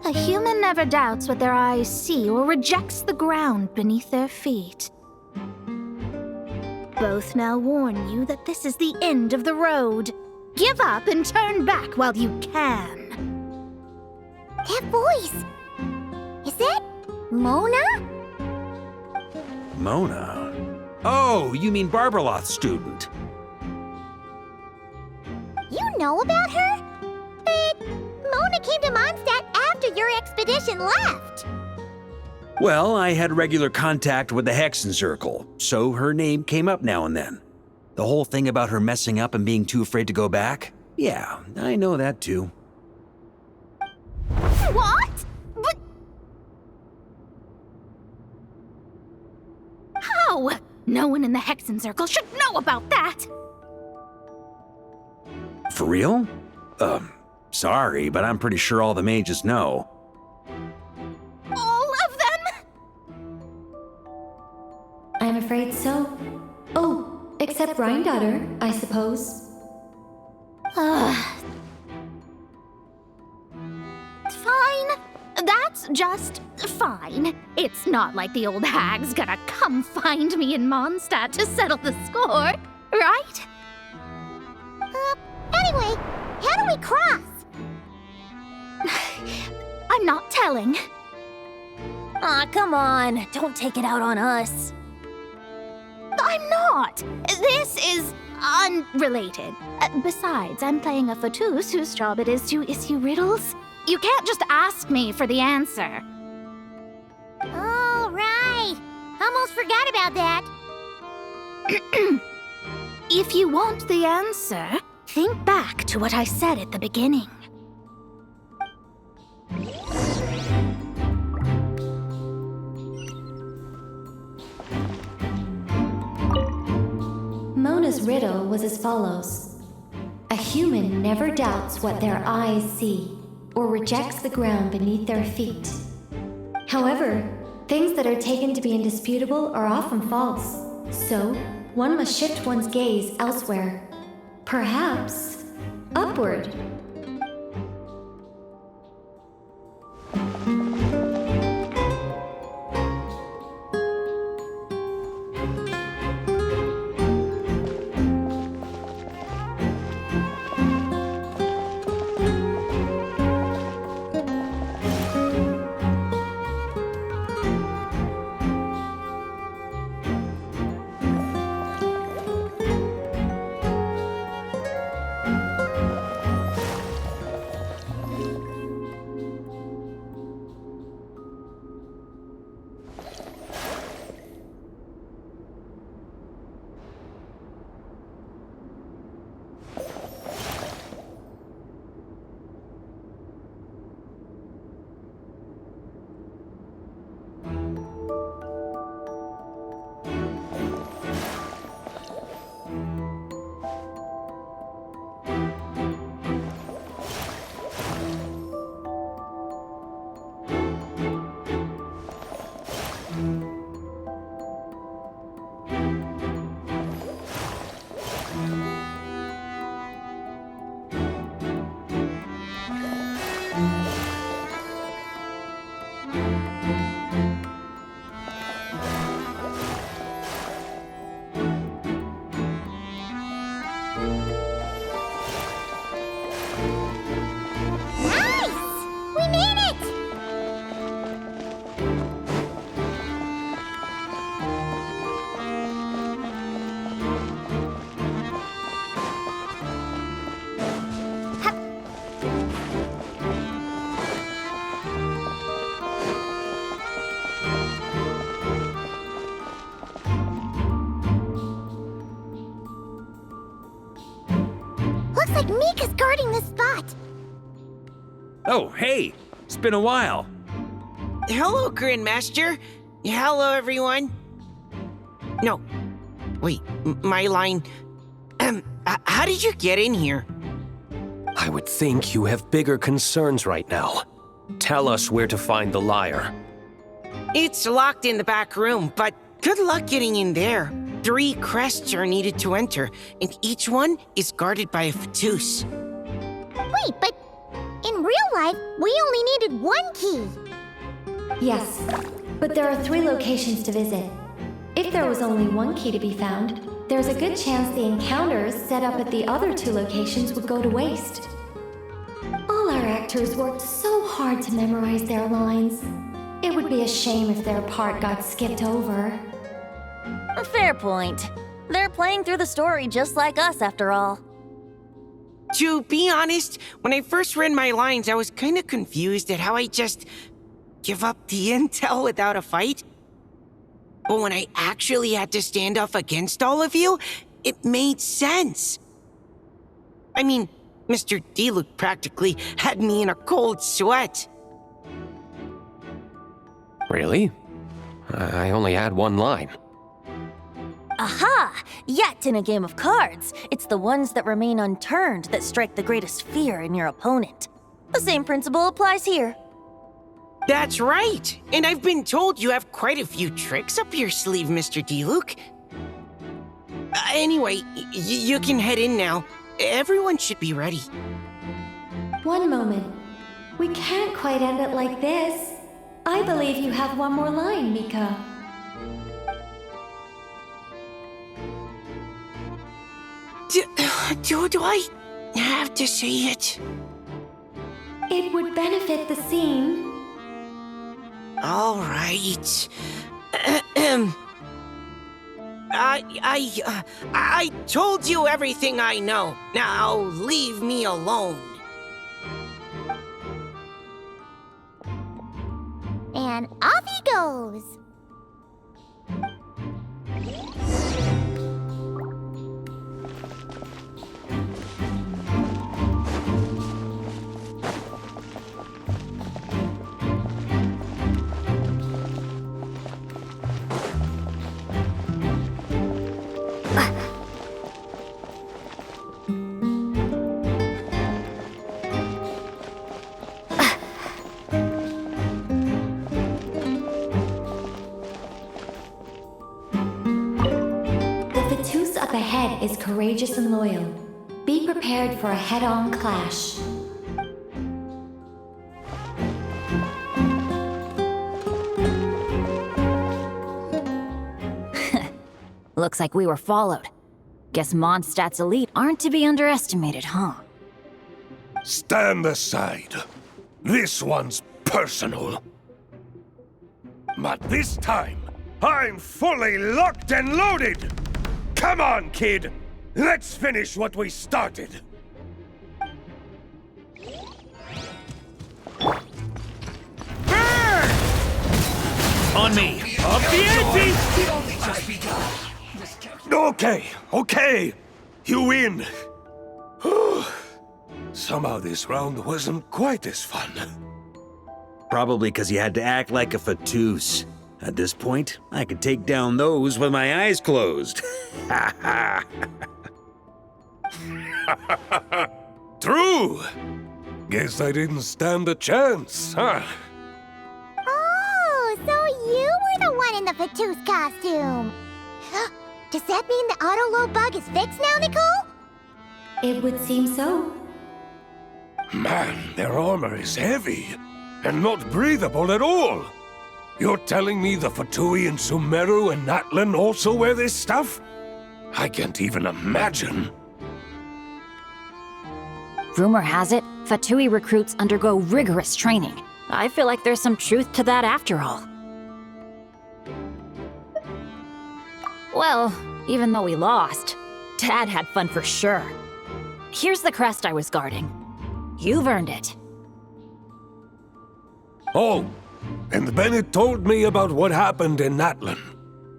Speaker 20: A human never doubts what their eyes see or rejects the ground beneath their feet. Both now warn you that this is the end of the road. Give up and turn back while you can.
Speaker 1: That voice! Is that Mona?
Speaker 7: Mona? Oh, you mean Barberloth's student.
Speaker 1: You know about her? But Mona came to Mondstadt after your expedition left.
Speaker 7: Well, I had regular contact with the Hexen Circle, so her name came up now and then. The whole thing about her messing up and being too afraid to go back? Yeah, I know that too.
Speaker 20: What? But... How? No one in the Hexen Circle should know about that!
Speaker 7: For real? Sorry, but I'm pretty sure all the mages know.
Speaker 20: All of them?
Speaker 2: I'm afraid so. Oh, except Granddaughter, I suppose.
Speaker 20: Fine. That's just fine. It's not like the old hag's gonna come find me in Mondstadt to settle the score, right?
Speaker 1: Anyway, how do we cross?
Speaker 20: I'm not telling.
Speaker 6: Aw, come on. Don't take it out on us.
Speaker 20: I'm not. This is unrelated. Besides, I'm playing a fauteuil whose job it is to issue riddles. You can't just ask me for the answer.
Speaker 1: Oh, right. Almost forgot about that.
Speaker 20: If you want the answer, think back to what I said at the beginning.
Speaker 2: Mona's riddle was as follows. A human never doubts what their eyes see, or rejects the ground beneath their feet. However, things that are taken to be indisputable are often false, so one must shift one's gaze elsewhere. Perhaps upward.
Speaker 1: Mika's guarding this spot.
Speaker 7: Oh, hey! It's been a while.
Speaker 21: Hello, Grandmaster. Hello, everyone. No. Wait, my line... how did you get in here?
Speaker 11: I would think you have bigger concerns right now. Tell us where to find the lyre.
Speaker 21: It's locked in the back room, but good luck getting in there. 3 crests are needed to enter, and each one is guarded by a Fatus.
Speaker 1: Wait, but in real life, we only needed 1 key.
Speaker 2: Yes, but there are 3 locations to visit. If there was only 1 key to be found, there's a good chance the encounters set up at the other 2 locations would go to waste. All our actors worked so hard to memorize their lines. It would be a shame if their part got skipped over.
Speaker 6: A fair point. They're playing through the story just like us, after all.
Speaker 21: To be honest, when I first read my lines, I was kind of confused at how I just give up the intel without a fight. But when I actually had to stand up against all of you, it made sense. I mean, Mr. Diluc practically had me in a cold sweat.
Speaker 11: Really? I only had 1 line.
Speaker 6: Aha! Yet in a game of cards, it's the ones that remain unturned that strike the greatest fear in your opponent. The same principle applies here.
Speaker 21: That's right! And I've been told you have quite a few tricks up your sleeve, Mr. Diluc. Anyway, you can head in now. Everyone should be ready.
Speaker 2: One moment. We can't quite end it like this. I believe you have 1 more line, Mika.
Speaker 21: Do I have to say it?
Speaker 2: It would benefit the scene.
Speaker 21: All right. I told you everything I know. Now leave me alone.
Speaker 1: And off he goes.
Speaker 2: Up ahead is courageous and loyal. Be prepared for a head-on clash.
Speaker 6: Looks like we were followed. Guess Mondstadt's elite aren't to be underestimated, huh?
Speaker 12: Stand aside. This one's personal. But this time, I'm fully locked and loaded! Come on, kid! Let's finish what we started!
Speaker 7: Burn! On me! Up the ante!
Speaker 12: Okay. You win. Somehow this round wasn't quite as fun.
Speaker 7: Probably because you had to act like a Fatus. At this point, I could take down those with my eyes closed.
Speaker 12: True! Guess I didn't stand a chance, huh?
Speaker 1: Oh, so you were the one in the Fatus costume. Does that mean the auto-load bug is fixed now, Nicole?
Speaker 2: It would seem so.
Speaker 12: Man, their armor is heavy, and not breathable at all. You're telling me the Fatui and Sumeru and Natlan also wear this stuff? I can't even imagine.
Speaker 4: Rumor has it, Fatui recruits undergo rigorous training. I feel like there's some truth to that after all. Well, even though we lost, Dad had fun for sure. Here's the crest I was guarding. You've earned it.
Speaker 12: Oh, and Bennett told me about what happened in Natlan.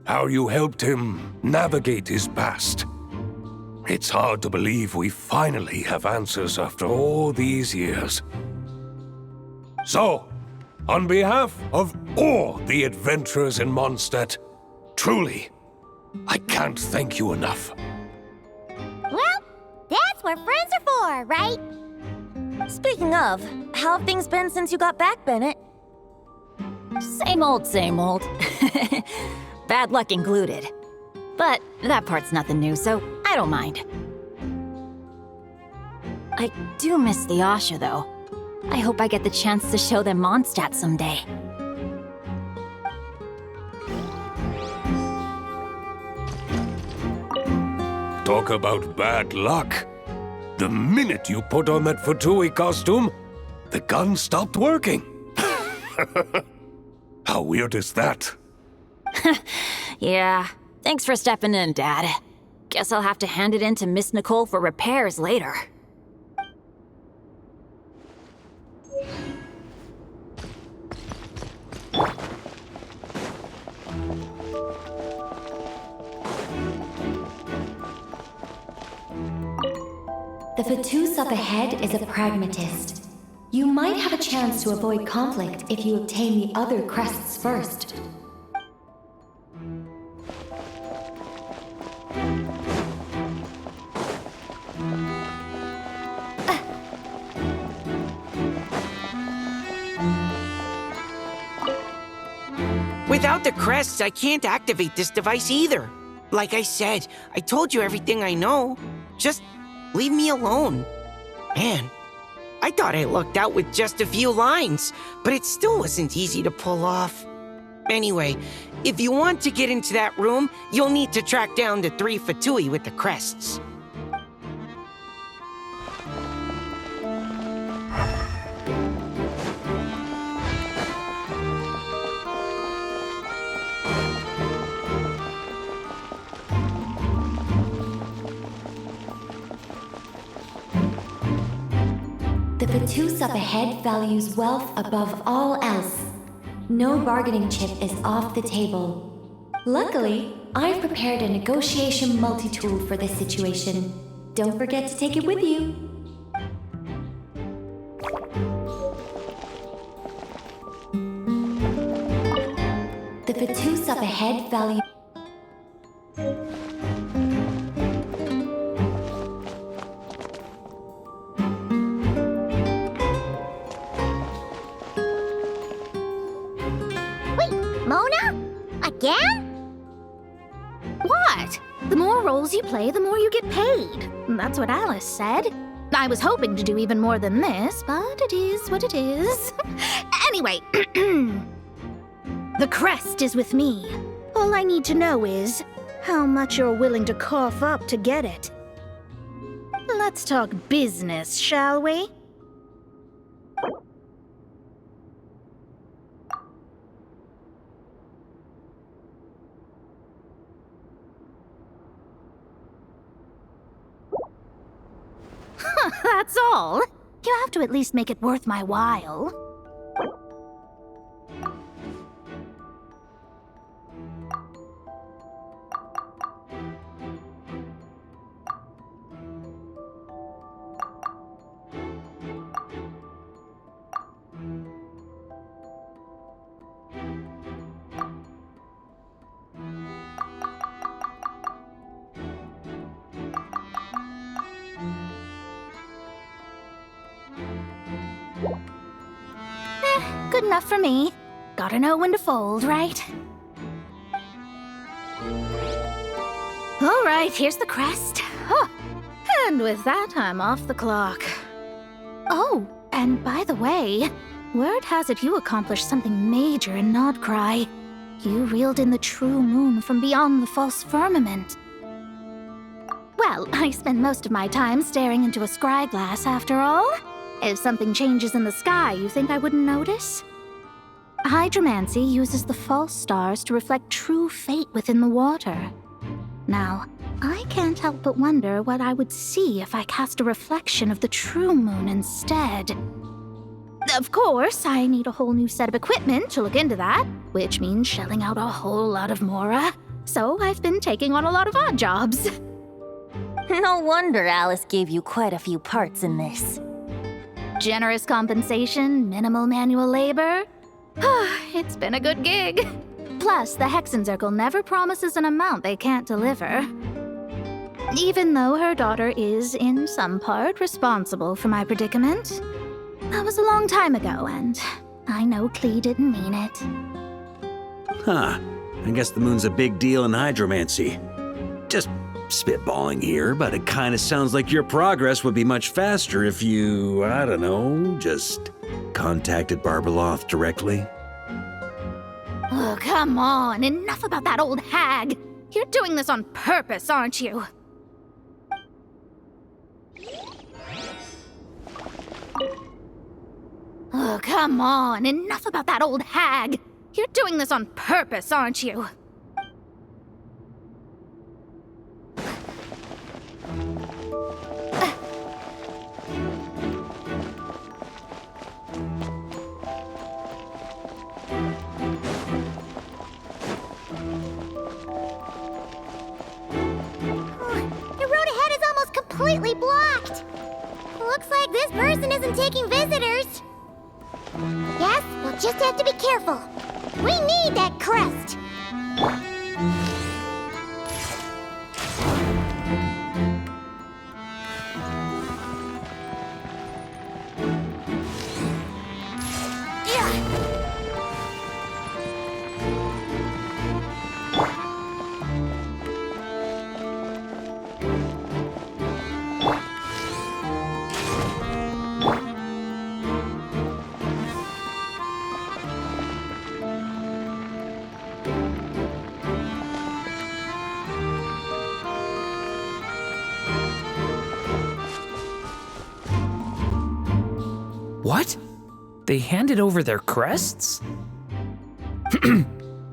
Speaker 12: How you helped him navigate his past. It's hard to believe we finally have answers after all these years. So, on behalf of all the adventurers in Mondstadt, truly, I can't thank you enough.
Speaker 1: Well, that's what friends are for, right?
Speaker 6: Speaking of, how have things been since you got back, Bennett?
Speaker 16: Same old, same old. Bad luck included. But that part's nothing new, so I don't mind. I do miss the Asha, though. I hope I get the chance to show them Mondstadt someday.
Speaker 12: Talk about bad luck. The minute you put on that Fatui costume, the gun stopped working. How weird is that?
Speaker 16: Yeah, thanks for stepping in, Dad. Guess I'll have to hand it in to Miss Nicole for repairs later.
Speaker 2: The Fatus up ahead is a pragmatist. You might have a chance to avoid conflict if you obtain the other crests first.
Speaker 21: Without the crests, I can't activate this device either. Like I said, I told you everything I know. Just leave me alone. Man, I thought I lucked out with just a few lines, but it still wasn't easy to pull off. Anyway, if you want to get into that room, you'll need to track down the 3 Fatui with the crests.
Speaker 2: The Fatus up ahead values wealth above all else. No bargaining chip is off the table. Luckily, I've prepared a negotiation multi-tool for this situation. Don't forget to take it with you. The Fatus up ahead value...
Speaker 1: Again?
Speaker 20: What? The more roles you play, the more you get paid. That's what Alice said. I was hoping to do even more than this, but it is what it is. Anyway, the crest is with me. All I need to know is how much you're willing to cough up to get it. Let's talk business, shall we? That's all. You have to at least make it worth my while. Good enough for me. Gotta know when to fold, right? All right, here's the crest. Huh. And with that, I'm off the clock. Oh, and by the way, word has it you accomplished something major in Nodcry. You reeled in the true moon from beyond the false firmament. Well, I spend most of my time staring into a scry glass, after all. If something changes in the sky, you think I wouldn't notice? Hydromancy uses the false stars to reflect true fate within the water. Now, I can't help but wonder what I would see if I cast a reflection of the true moon instead. Of course, I need a whole new set of equipment to look into that, which means shelling out a whole lot of mora. So I've been taking on a lot of odd jobs.
Speaker 6: No wonder Alice gave you quite a few parts in this.
Speaker 20: Generous compensation, minimal manual labor. It's been a good gig. Plus, the Hexen Circle never promises an amount they can't deliver. Even though her daughter is, in some part, responsible for my predicament. That was a long time ago, and I know Klee didn't mean it.
Speaker 7: Huh. I guess the moon's a big deal in hydromancy. Just spitballing here, but it kind of sounds like your progress would be much faster if you, I don't know, just contacted Barbeloth directly.
Speaker 20: Oh, come on. Enough about that old hag. You're doing this on purpose, aren't you? Oh, come on. Enough about that old hag. You're doing this on purpose, aren't you?
Speaker 1: Completely blocked. Looks like this person isn't taking visitors. Yes, we'll just have to be careful. We need that crest.
Speaker 5: What? They handed over their crests?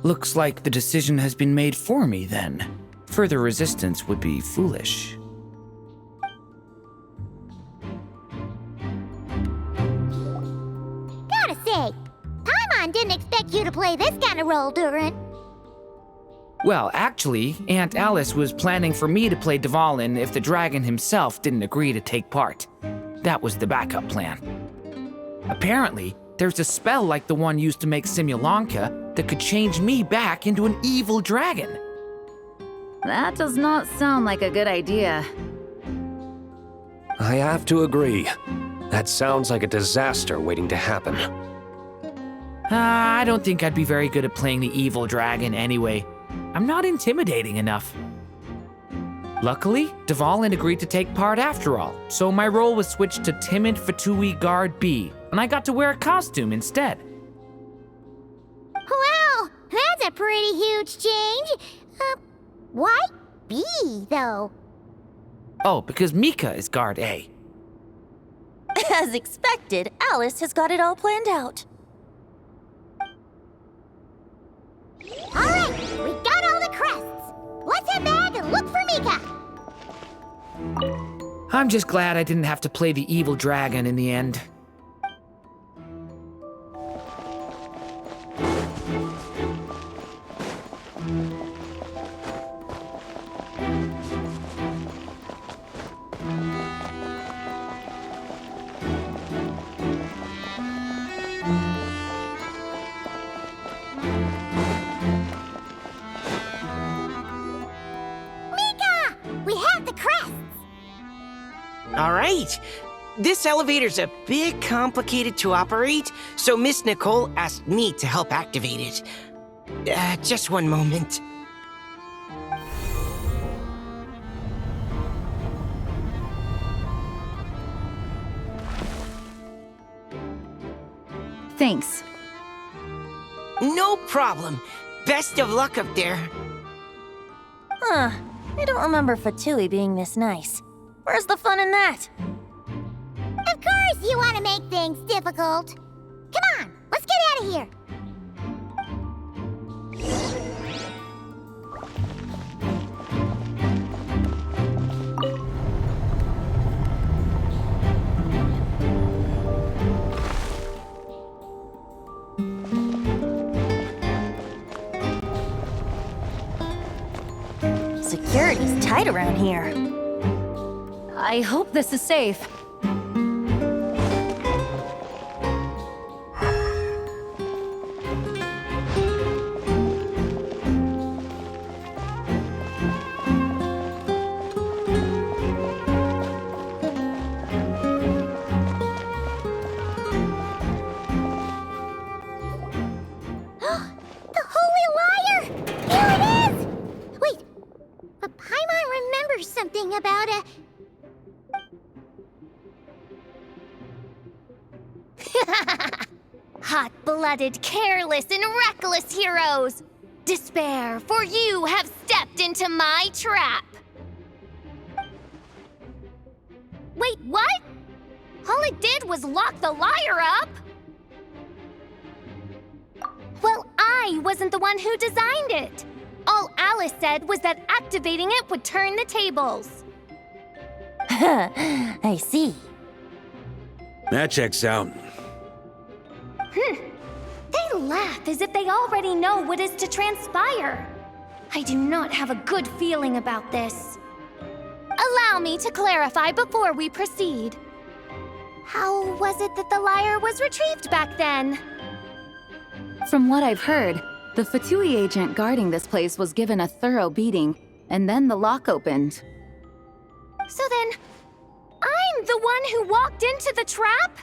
Speaker 5: Looks like the decision has been made for me then. Further resistance would be foolish.
Speaker 1: Gotta say, Paimon didn't expect you to play this kind of role, Durin.
Speaker 5: Well, actually, Aunt Alice was planning for me to play Dvalin if the dragon himself didn't agree to take part. That was the backup plan. Apparently, there's a spell like the one used to make Simulanka that could change me back into an evil dragon.
Speaker 8: That does not sound like a good idea.
Speaker 11: I have to agree. That sounds like a disaster waiting to happen.
Speaker 5: I don't think I'd be very good at playing the evil dragon anyway. I'm not intimidating enough. Luckily, Dvalin agreed to take part after all, so my role was switched to timid Fatui Guard B, and I got to wear a costume instead.
Speaker 1: Wow, that's a pretty huge change. Why B, though?
Speaker 5: Oh, because Mika is Guard A.
Speaker 6: As expected, Alice has got it all planned out.
Speaker 1: All right, we got all the crests. Let's head back and look for Mika.
Speaker 5: I'm just glad I didn't have to play the evil dragon in the end.
Speaker 21: All right. This elevator's a bit complicated to operate, so Miss Nicole asked me to help activate it. Just one moment.
Speaker 8: Thanks.
Speaker 21: No problem. Best of luck up there.
Speaker 6: Huh. I don't remember Fatui being this nice. Where's the fun in that?
Speaker 1: Of course you want to make things difficult. Come on, let's get out of here.
Speaker 6: Security's tight around here.
Speaker 8: I hope this is safe.
Speaker 1: The Holy Liar! Here it is! Wait, but Paimon remembers something about a...
Speaker 4: Hot-blooded, careless, and reckless heroes! Despair, for you have stepped into my trap! Wait, what? All it did was lock the liar up? Well, I wasn't the one who designed it. All Alice said was that activating it would turn the tables.
Speaker 6: I see.
Speaker 7: That checks out.
Speaker 4: They laugh as if they already know what is to transpire. I do not have a good feeling about this. Allow me to clarify before we proceed. How was it that the liar was retrieved back then?
Speaker 8: From what I've heard, the Fatui agent guarding this place was given a thorough beating, and then the lock opened.
Speaker 4: So then, I'm the one who walked into the trap?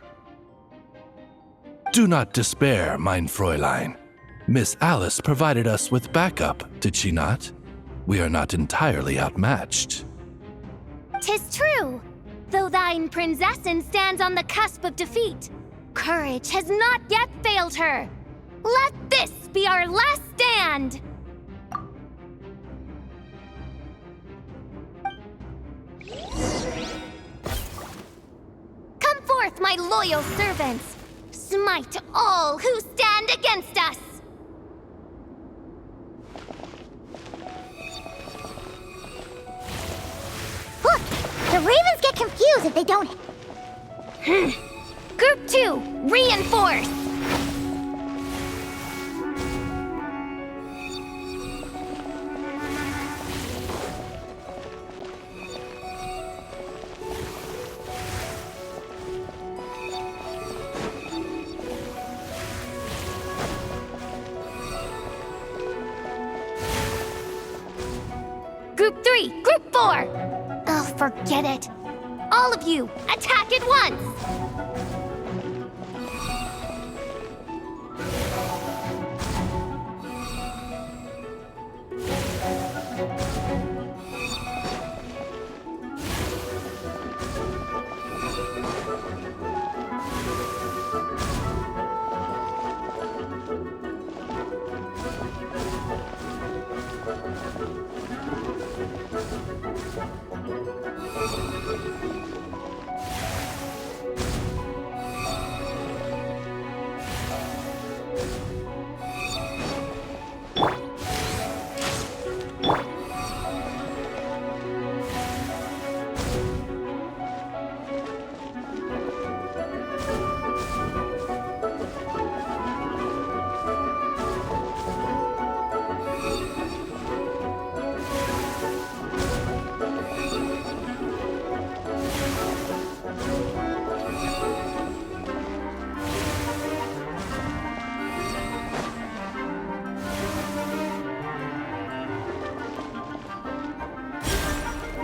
Speaker 19: Do not despair, mein Fräulein. Miss Alice provided us with backup, did she not? We are not entirely outmatched.
Speaker 4: 'Tis true. Though thine Prinzessin stands on the cusp of defeat, courage has not yet failed her. Let this be our last stand! Come forth, my loyal servants! Smite all who stand against us!
Speaker 1: Look! The ravens get confused if they don't...
Speaker 4: Group 2, reinforce! Group 3, Group 4! Oh, forget it. All of you, attack at once!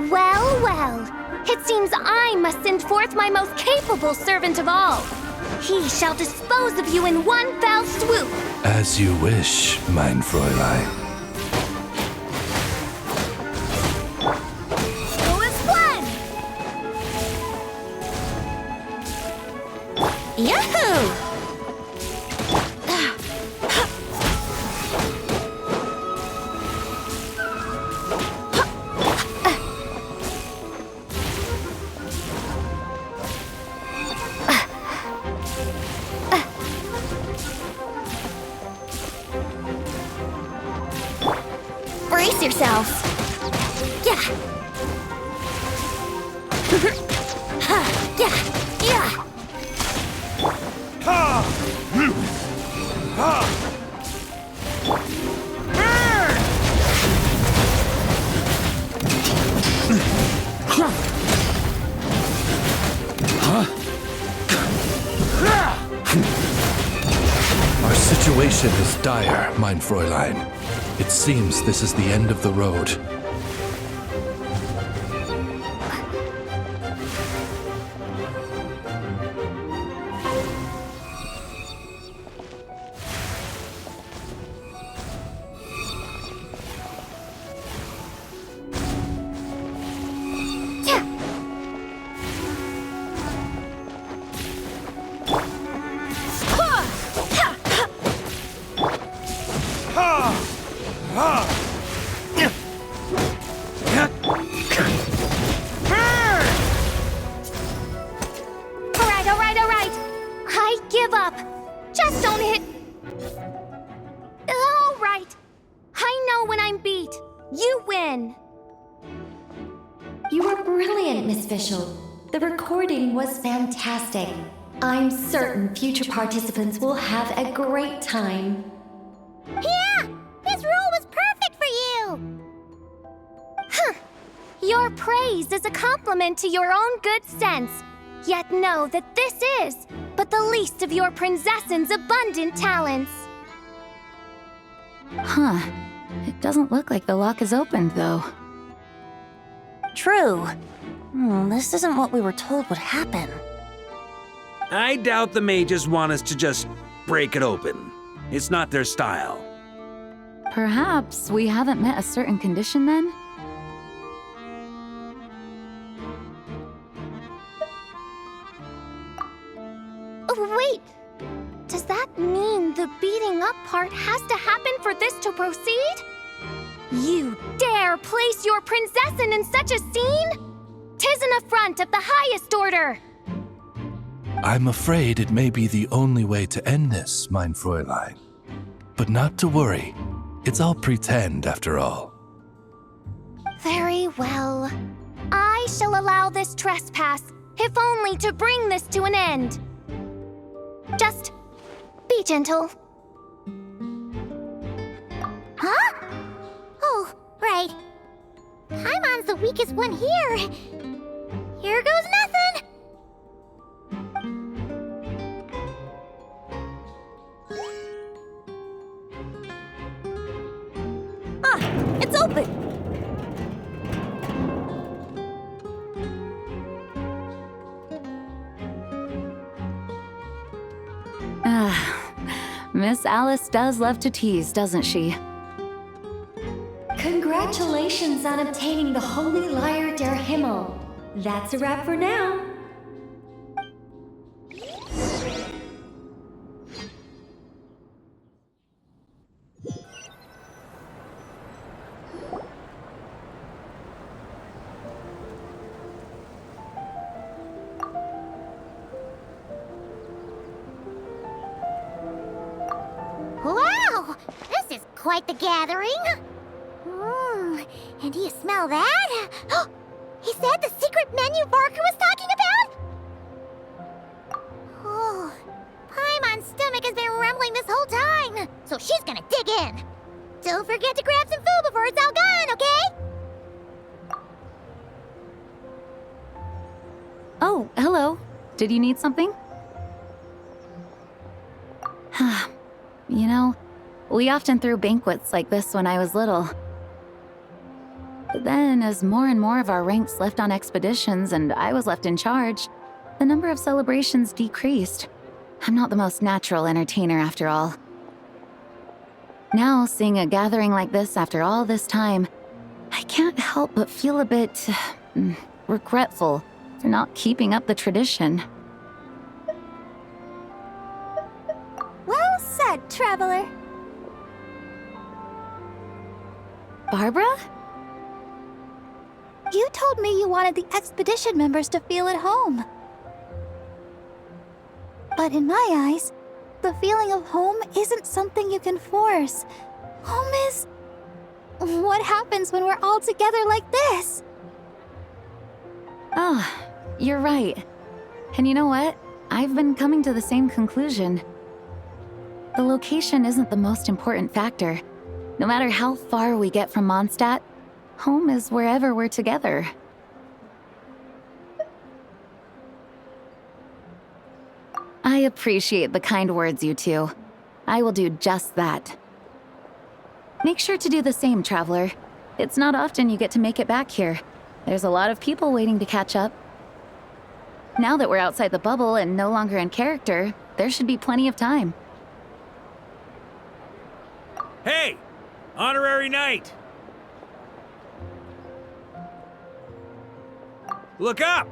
Speaker 4: Well, well. It seems I must send forth my most capable servant of all. He shall dispose of you in one fell swoop.
Speaker 19: As you wish, mein Fräulein.
Speaker 4: Go as one!
Speaker 6: Yahoo!
Speaker 4: Brace yourself. Yeah. Yeah. Yeah.
Speaker 19: Our situation is dire, mein Fräulein. It seems this is the end of the road.
Speaker 4: Alright. I give up. Just don't hit. Alright. I know when I'm beat. You win.
Speaker 2: You were brilliant, Miss Fischl. The recording was fantastic. I'm certain future participants will have a great time.
Speaker 1: Yeah! His role was perfect for you!
Speaker 4: Huh. Your praise is a compliment to your own good sense. Yet know that this is but the least of your princess's abundant talents.
Speaker 8: Huh. It doesn't look like the lock is opened, though.
Speaker 6: True. This isn't what we were told would happen.
Speaker 7: I doubt the mages want us to just break it open. It's not their style.
Speaker 8: Perhaps we haven't met a certain condition then?
Speaker 4: Oh, wait! Does that mean the beating up part has to happen for this to proceed? You dare place your princessin in such a scene? 'Tis an affront of the highest order!
Speaker 19: I'm afraid it may be the only way to end this, mein Fräulein. But not to worry. It's all pretend, after all.
Speaker 4: Very well. I shall allow this trespass, if only to bring this to an end. Just be gentle.
Speaker 1: Huh? Oh, right. Paimon's the weakest one here. Here goes nothing.
Speaker 6: It's open!
Speaker 8: Miss Alice does love to tease, doesn't she?
Speaker 2: Congratulations on obtaining the Holy Lyre der Himmel. That's a wrap for now.
Speaker 1: Wow! This is quite the gathering. And do you smell that? Is that the secret menu Varka was talking about? Oh, Paimon's stomach has been rumbling this whole time, so she's gonna dig in. Don't forget to grab some food before it's all gone, okay?
Speaker 8: Oh, hello. Did you need something? You know, we often threw banquets like this when I was little. But then, as more and more of our ranks left on expeditions and I was left in charge, the number of celebrations decreased. I'm not the most natural entertainer after all. Now, seeing a gathering like this after all this time, I can't help but feel a bit regretful for not keeping up the tradition.
Speaker 20: Well said, traveler.
Speaker 8: Barbara?
Speaker 20: You told me you wanted the expedition members to feel at home. But in my eyes, the feeling of home isn't something you can force. Home is... what happens when we're all together like this?
Speaker 8: Oh, you're right. And you know what? I've been coming to the same conclusion. The location isn't the most important factor. No matter how far we get from Mondstadt, home is wherever we're together. I I appreciate the kind words, you two. I will do just that. Make sure to do the same, Traveler. It's not often you get to make it back here. There's a lot of people waiting to catch up. Now that we're outside the bubble and no longer in character, there should be plenty of time.
Speaker 7: Hey! Honorary Knight! Look up!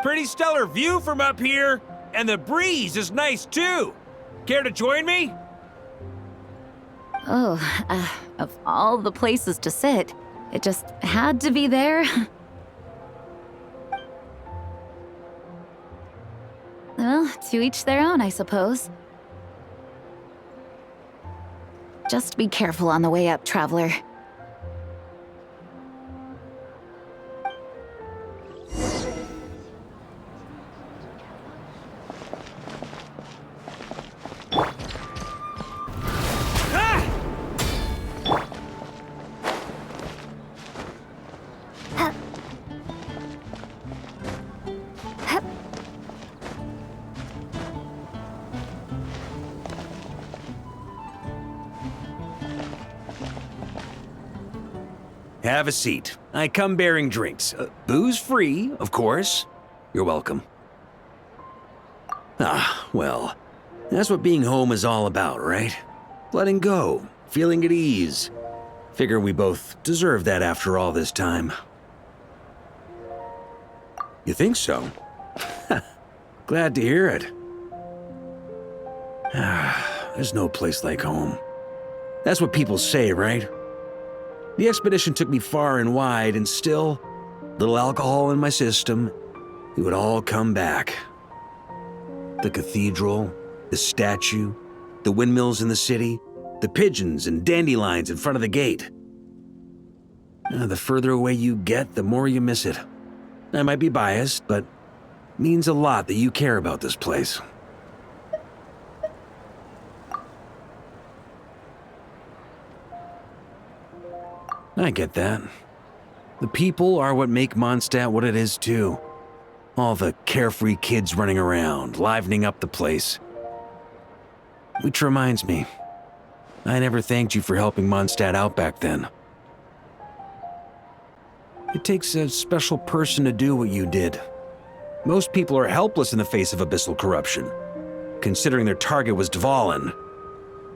Speaker 7: Pretty stellar view from up here, and the breeze is nice too. Care to join me?
Speaker 8: Oh, of all the places to sit, it just had to be there. Well, to each their own, I suppose. Just be careful on the way up, Traveler.
Speaker 7: Have a seat. I come bearing drinks. Booze free, of course. You're welcome. Ah, well, that's what being home is all about, right? Letting go, feeling at ease. Figure we both deserve that after all this time. You think so? Glad to hear it. There's no place like home. That's what people say, right? The expedition took me far and wide, and still, little alcohol in my system, it would all come back. The cathedral, the statue, the windmills in the city, the pigeons and dandelions in front of the gate. The further away you get, the more you miss it. I might be biased, but it means a lot that you care about this place. I get that. The people are what make Mondstadt what it is, too. All the carefree kids running around, livening up the place. Which reminds me, I never thanked you for helping Mondstadt out back then. It takes a special person to do what you did. Most people are helpless in the face of abyssal corruption. Considering their target was Dvalin,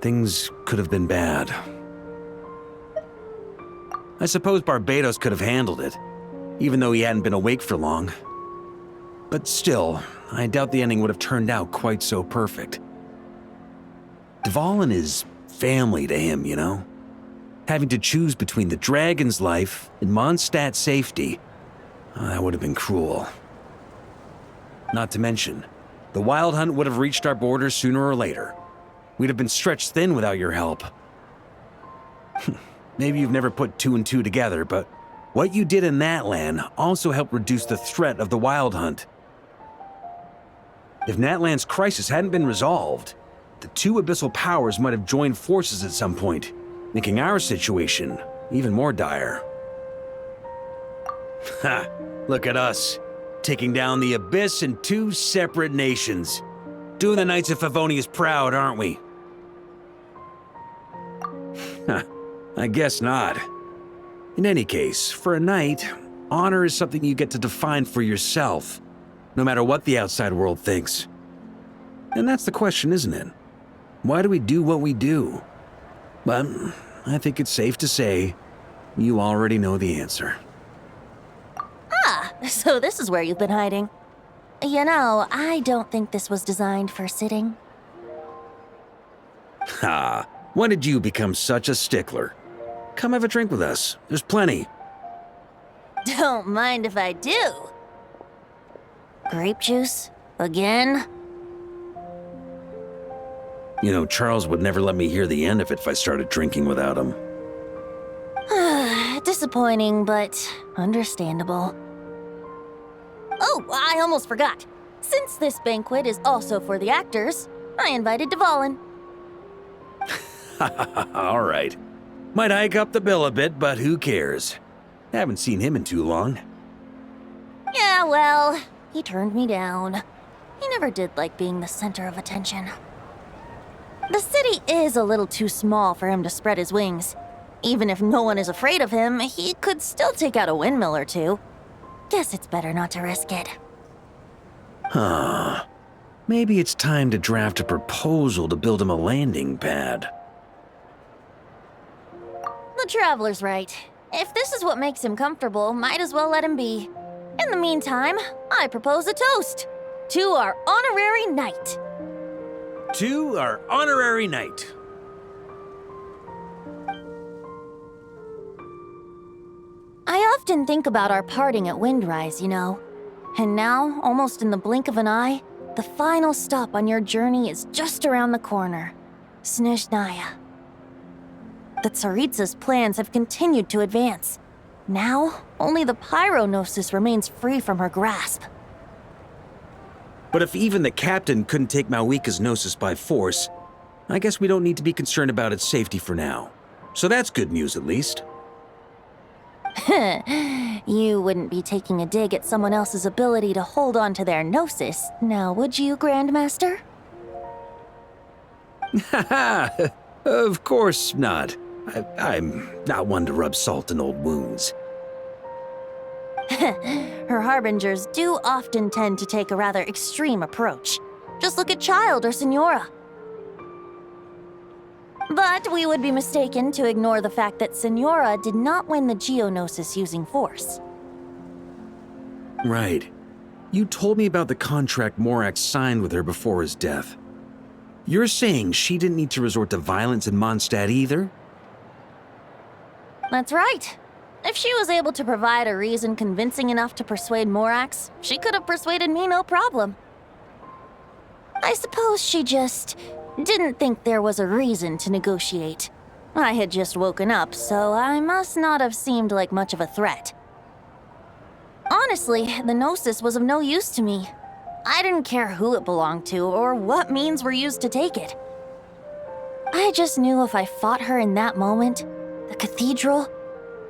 Speaker 7: things could have been bad. I suppose Barbados could have handled it, even though he hadn't been awake for long. But still, I doubt the ending would have turned out quite so perfect. Dvalin is family to him, you know? Having to choose between the dragon's life and Mondstadt's safety, that would have been cruel. Not to mention, the Wild Hunt would have reached our borders sooner or later. We'd have been stretched thin without your help. Maybe you've never put two and two together, but what you did in that land also helped reduce the threat of the Wild Hunt. If Natlan's crisis hadn't been resolved, the two abyssal powers might have joined forces at some point, making our situation even more dire. Ha! Look at us, taking down the Abyss in two separate nations. Doing the Knights of Favonius proud, aren't we? I guess not. In any case, for a knight, honor is something you get to define for yourself, no matter what the outside world thinks. And that's the question, isn't it? Why do we do what we do? But I think it's safe to say you already know the answer.
Speaker 6: Ah, so this is where you've been hiding. You know, I don't think this was designed for sitting.
Speaker 7: Ha! When did you become such a stickler? Come have a drink with us. There's plenty.
Speaker 6: Don't mind if I do. Grape juice? Again?
Speaker 7: You know, Charles would never let me hear the end of it if I started drinking without him.
Speaker 6: Disappointing, but understandable. Oh, I almost forgot. Since this banquet is also for the actors, I invited Dvalin.
Speaker 7: All right. Might hike up the bill a bit, but who cares? Haven't seen him in too long.
Speaker 6: Yeah, well, he turned me down. He never did like being the center of attention. The city is a little too small for him to spread his wings. Even if no one is afraid of him, he could still take out a windmill or two. Guess it's better not to risk it.
Speaker 7: Huh. Maybe it's time to draft a proposal to build him a landing pad.
Speaker 6: The Traveler's right. If this is what makes him comfortable, might as well let him be. In the meantime, I propose a toast to our honorary knight.
Speaker 7: To our honorary knight.
Speaker 6: I often think about our parting at Windrise, you know. And now, almost in the blink of an eye, the final stop on your journey is just around the corner. Snezhnaya. The Tsaritsa's plans have continued to advance. Now, only the Pyronosis remains free from her grasp.
Speaker 7: But if even the captain couldn't take Malwika's Gnosis by force, I guess we don't need to be concerned about its safety for now. So that's good news, at least.
Speaker 6: You wouldn't be taking a dig at someone else's ability to hold on to their Gnosis, now would you, Grandmaster?
Speaker 7: Haha! Of course not. I'm not one to rub salt in old wounds.
Speaker 6: Her harbingers do often tend to take a rather extreme approach. Just look at Child or Senora. But we would be mistaken to ignore the fact that Senora did not win the Geonosis using force.
Speaker 7: Right. You told me about the contract Morax signed with her before his death. You're saying she didn't need to resort to violence in Mondstadt either?
Speaker 6: That's right. If she was able to provide a reason convincing enough to persuade Morax, she could have persuaded me no problem. I suppose she just didn't think there was a reason to negotiate. I had just woken up, so I must not have seemed like much of a threat. Honestly, the Gnosis was of no use to me. I didn't care who it belonged to or what means were used to take it. I just knew if I fought her in that moment, the cathedral,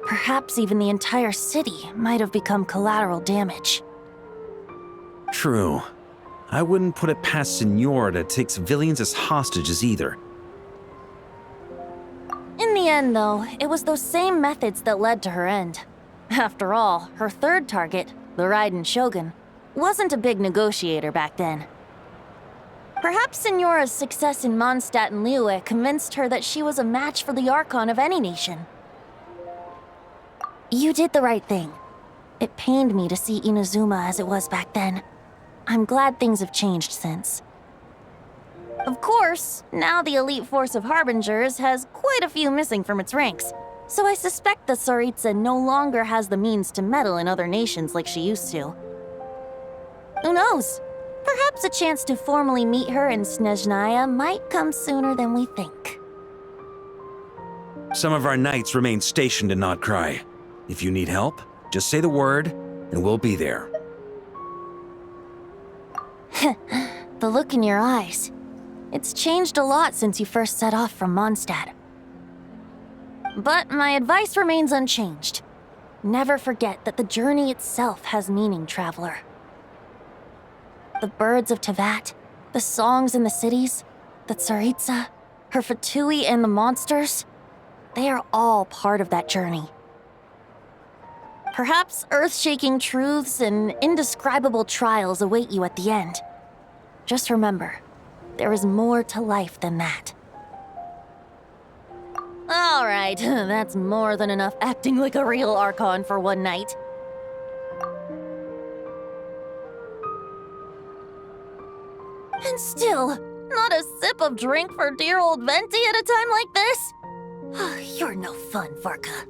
Speaker 6: perhaps even the entire city, might have become collateral damage.
Speaker 7: True. I wouldn't put it past Senora to take civilians as hostages either.
Speaker 6: In the end, though, it was those same methods that led to her end. After all, her third target, the Raiden Shogun, wasn't a big negotiator back then. Perhaps Senora's success in Mondstadt and Liyue convinced her that she was a match for the Archon of any nation. You did the right thing. It pained me to see Inazuma as it was back then. I'm glad things have changed since. Of course, now the elite force of Harbingers has quite a few missing from its ranks, so I suspect the Tsaritsa no longer has the means to meddle in other nations like she used to. Who knows? Perhaps a chance to formally meet her in Snezhnaya might come sooner than we think.
Speaker 7: Some of our knights remain stationed in Not Cry. If you need help, just say the word, and we'll be there.
Speaker 6: The look in your eyes. It's changed a lot since you first set off from Mondstadt. But my advice remains unchanged. Never forget that the journey itself has meaning, traveler. The birds of Tevat, the songs in the cities, the Tsaritsa, her Fatui and the monsters, they are all part of that journey. Perhaps earth-shaking truths and indescribable trials await you at the end. Just remember, there is more to life than that. All right, that's more than enough acting like a real Archon for one night. And still, not a sip of drink for dear old Venti at a time like this? You're no fun, Varka.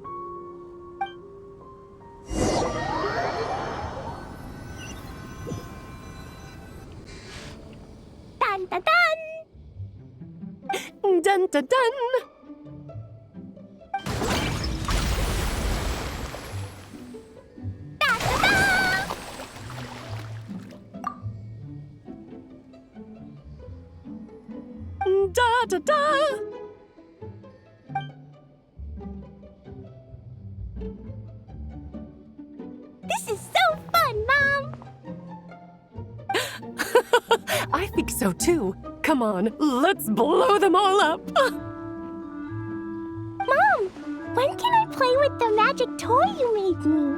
Speaker 10: Dun dun dun! Dun dun dun! Da da da! This is so fun, Mom!
Speaker 3: so too. Come on, let's blow them all up.
Speaker 1: Mom, when can I play with the magic toy you made me?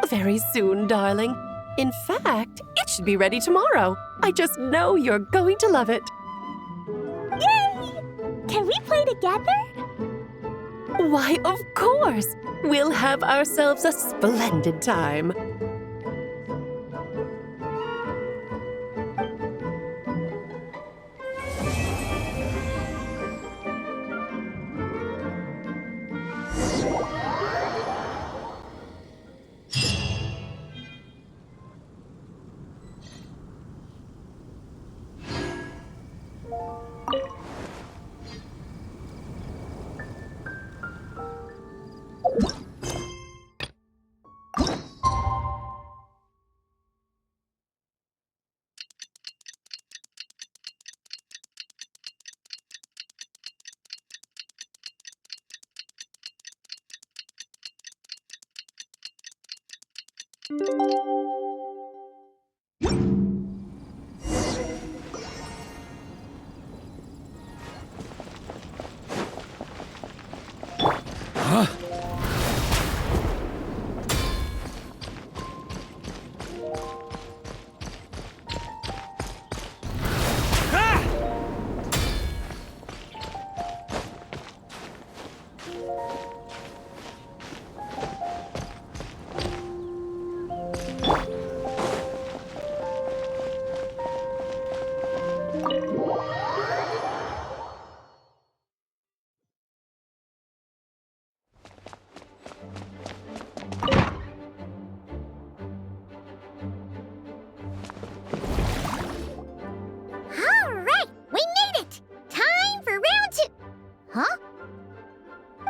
Speaker 3: Very soon, darling. In fact, it should be ready tomorrow. I just know you're going to love it.
Speaker 1: Yay! Can we play together?
Speaker 3: Why, of course! We'll have ourselves a splendid time.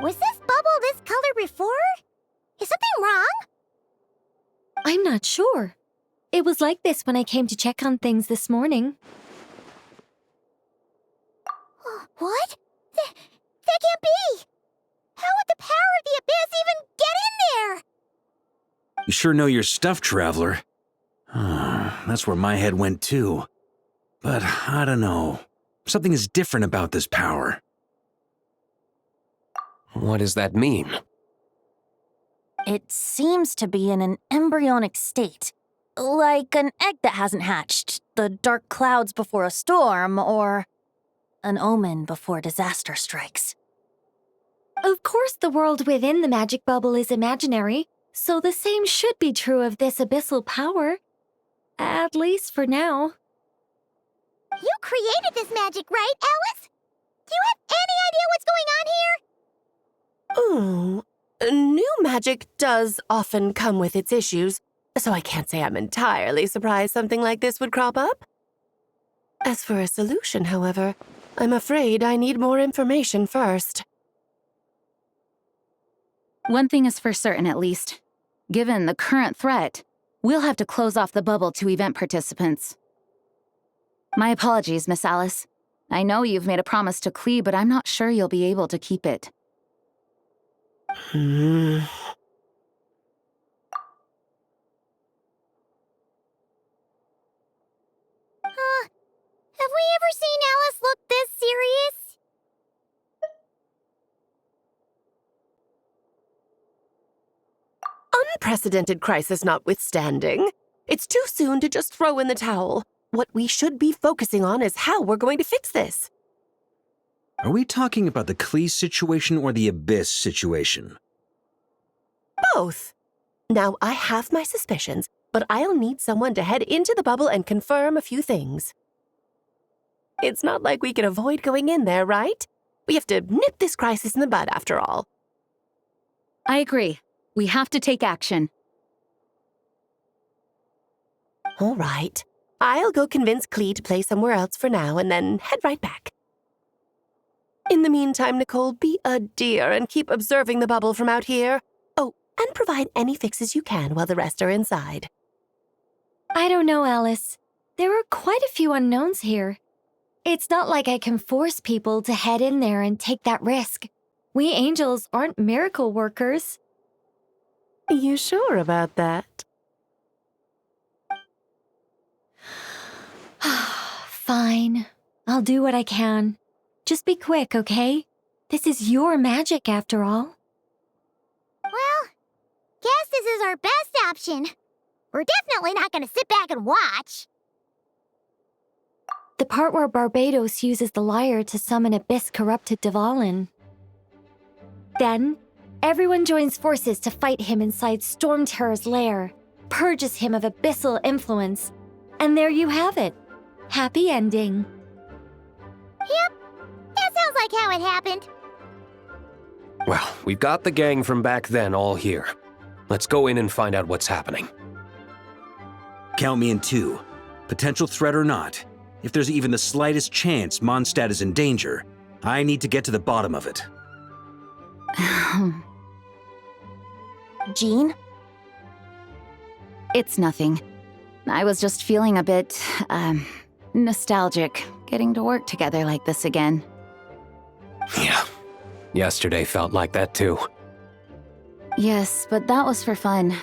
Speaker 1: Was this bubble this color before? Is something wrong?
Speaker 2: I'm not sure. It was like this when I came to check on things this morning.
Speaker 1: What? That can't be! How would the power of the abyss even get in there?
Speaker 7: You sure know your stuff, Traveler. That's where my head went too. But I don't know. Something is different about this power.
Speaker 11: What does that mean?
Speaker 6: It seems to be in an embryonic state. Like an egg that hasn't hatched, the dark clouds before a storm, or an omen before disaster strikes.
Speaker 2: Of course the world within the magic bubble is imaginary, so the same should be true of this abyssal power. At least for now.
Speaker 1: You created this magic, right, Alice? Do you have any idea what's going on here?
Speaker 3: Ooh, new magic does often come with its issues, so I can't say I'm entirely surprised something like this would crop up. As for a solution, however, I'm afraid I need more information first.
Speaker 8: One thing is for certain, at least. Given the current threat, we'll have to close off the bubble to event participants. My apologies, Miss Alice. I know you've made a promise to Klee, but I'm not sure you'll be able to keep it.
Speaker 1: Have we ever seen Alice look this serious?
Speaker 3: Unprecedented crisis notwithstanding, it's too soon to just throw in the towel. What we should be focusing on is how we're going to fix this.
Speaker 7: Are we talking about the Klee situation or the Abyss situation?
Speaker 3: Both. Now, I have my suspicions, but I'll need someone to head into the bubble and confirm a few things. It's not like we can avoid going in there, right? We have to nip this crisis in the bud, after all.
Speaker 8: I agree. We have to take action.
Speaker 3: All right. I'll go convince Klee to play somewhere else for now and then head right back. In the meantime, Nicole, be a dear and keep observing the bubble from out here. Oh, and provide any fixes you can while the rest are inside.
Speaker 2: I don't know, Alice. There are quite a few unknowns here. It's not like I can force people to head in there and take that risk. We angels aren't miracle workers.
Speaker 3: You sure about that?
Speaker 2: Fine. I'll do what I can. Just be quick, okay? This is your magic, after all.
Speaker 1: Well, guess this is our best option. We're definitely not gonna sit back and watch.
Speaker 2: The part where Barbados uses the lyre to summon abyss-corrupted Dvalin. Then, everyone joins forces to fight him inside Storm Terror's lair, purges him of abyssal influence, and there you have it. Happy ending.
Speaker 1: Yep, that sounds like how it happened.
Speaker 11: Well, we've got the gang from back then all here. Let's go in and find out what's happening.
Speaker 7: Count me in 2. Potential threat or not, if there's even the slightest chance Mondstadt is in danger, I need to get to the bottom of it.
Speaker 6: Jean?
Speaker 8: It's nothing. I was just feeling a bit, nostalgic, getting to work together like this again.
Speaker 11: Yeah. Yesterday felt like that too.
Speaker 8: Yes, but that was for fun.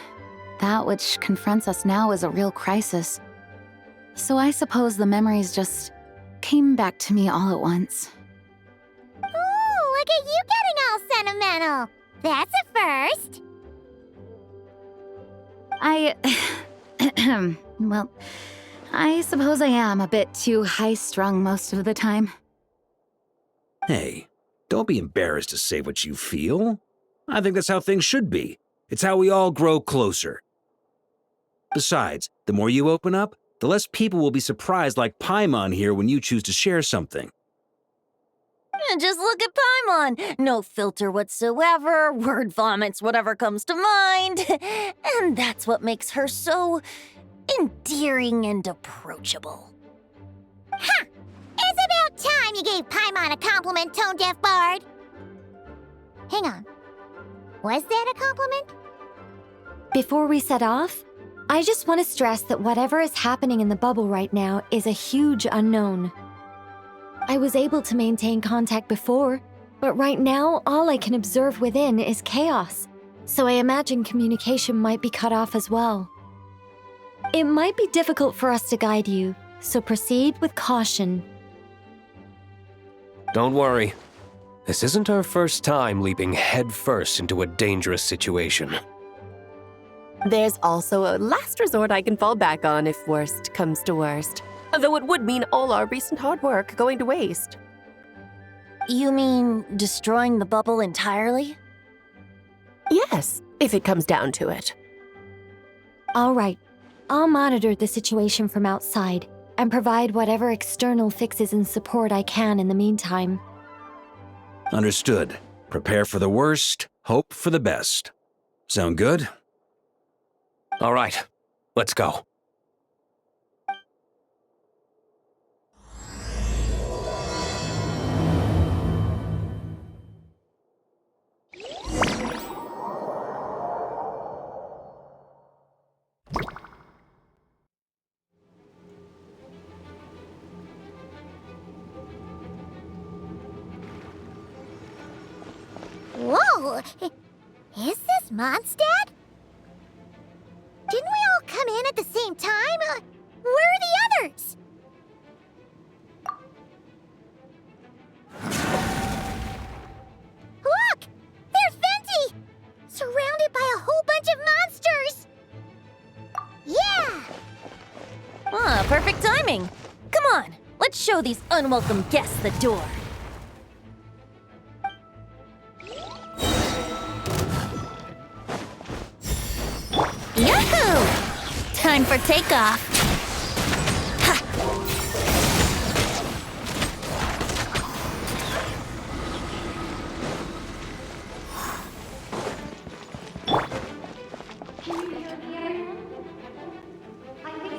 Speaker 8: That which confronts us now is a real crisis. So I suppose the memories just came back to me all at once.
Speaker 1: Ooh, look at you getting all sentimental. That's a first.
Speaker 8: Well, I suppose I am a bit too high-strung most of the time.
Speaker 7: Hey, don't be embarrassed to say what you feel. I think that's how things should be. It's how we all grow closer. Besides, the more you open up, the less people will be surprised like Paimon here when you choose to share something.
Speaker 6: Just look at Paimon. No filter whatsoever, word vomits whatever comes to mind. And that's what makes her so endearing and approachable.
Speaker 1: Ha! It's about time you gave Paimon a compliment, tone-deaf bard. Hang on. Was that a compliment?
Speaker 2: Before we set off, I just want to stress that whatever is happening in the bubble right now is a huge unknown. I was able to maintain contact before, but right now all I can observe within is chaos, so I imagine communication might be cut off as well. It might be difficult for us to guide you, so proceed with caution.
Speaker 11: Don't worry. This isn't our first time leaping headfirst into a dangerous situation.
Speaker 3: There's also a last resort I can fall back on if worst comes to worst. Though it would mean all our recent hard work going to waste.
Speaker 6: You mean destroying the bubble entirely?
Speaker 3: Yes, if it comes down to it.
Speaker 2: All right, I'll monitor the situation from outside and provide whatever external fixes and support I can in the meantime.
Speaker 7: Understood. Prepare for the worst, hope for the best. Sound good?
Speaker 11: All right, let's go.
Speaker 1: Whoa! Is this Mondstadt? Didn't we all come in at the same time? Where are the others? Look! There's Venti! Surrounded by a whole bunch of monsters! Yeah!
Speaker 6: Ah, perfect timing. Come on, let's show these unwelcome guests the door.
Speaker 20: Yahoo! Time for takeoff.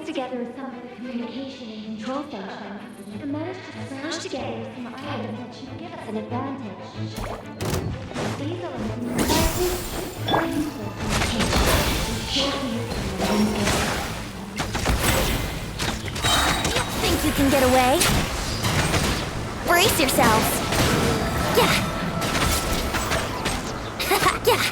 Speaker 2: Together some of the communication and control functions and managed to smash together some items that should give us an advantage. These elements are useful
Speaker 20: Think you can get away? Brace yourselves. Yeah. Yeah.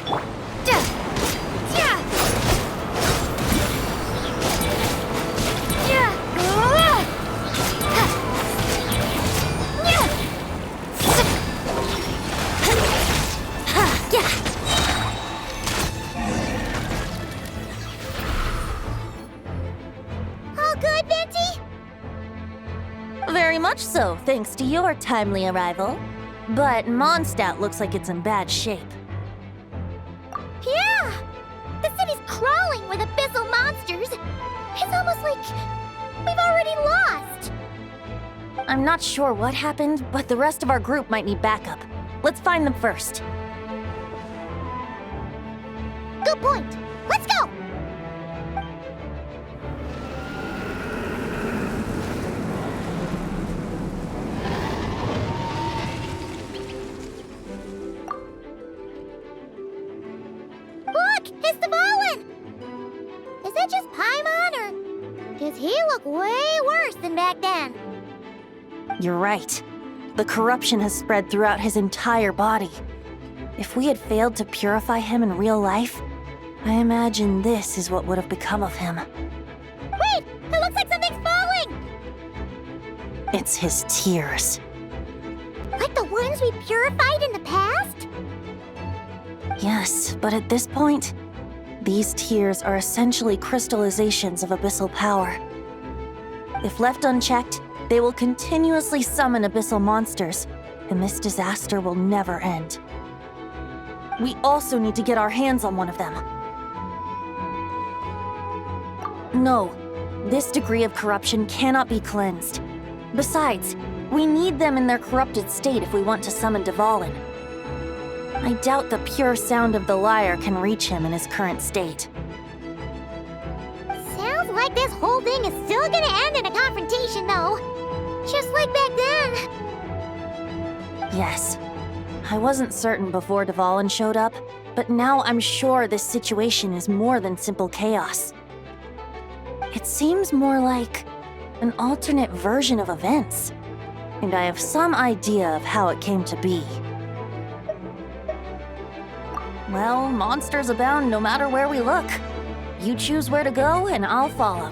Speaker 6: Very much so, thanks to your timely arrival. But Mondstadt looks like it's in bad shape.
Speaker 1: Yeah! The city's crawling with abyssal monsters. It's almost like we've already lost.
Speaker 6: I'm not sure what happened, but the rest of our group might need backup. Let's find them first.
Speaker 1: Good point. Let's go! Look! It's Dvalin! Is that just Paimon, or does he look way worse than back then?
Speaker 6: You're right. The corruption has spread throughout his entire body. If we had failed to purify him in real life, I imagine this is what would have become of him.
Speaker 1: Wait! It looks like something's falling!
Speaker 6: It's his tears.
Speaker 1: Like the ones we purified in the past?
Speaker 6: Yes, but at this point, these tears are essentially crystallizations of abyssal power. If left unchecked, they will continuously summon abyssal monsters, and this disaster will never end. We also need to get our hands on one of them. No, this degree of corruption cannot be cleansed. Besides, we need them in their corrupted state if we want to summon Dvalin. I doubt the pure sound of the lyre can reach him in his current state.
Speaker 1: Sounds like this whole thing is still gonna end in a confrontation, though. Just like back then.
Speaker 6: Yes. I wasn't certain before Dvalin showed up, but now I'm sure this situation is more than simple chaos. It seems more like an alternate version of events, and I have some idea of how it came to be. Well, monsters abound no matter where we look. You choose where to go, and I'll follow.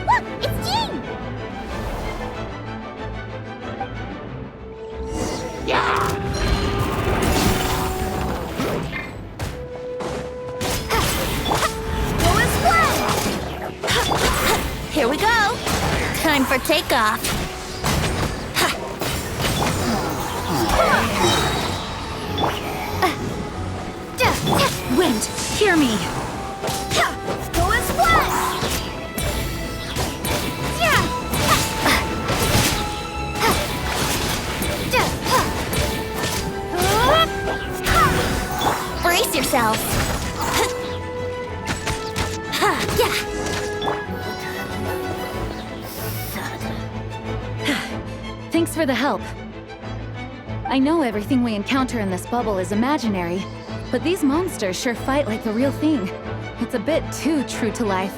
Speaker 1: Look! It's Jean!
Speaker 6: Here we go! Time for takeoff.
Speaker 8: Wind, hear me!
Speaker 1: Go and splash!
Speaker 6: Brace yourself.
Speaker 8: Thanks for the help. I know everything we encounter in this bubble is imaginary, but these monsters sure fight like the real thing. It's a bit too true to life.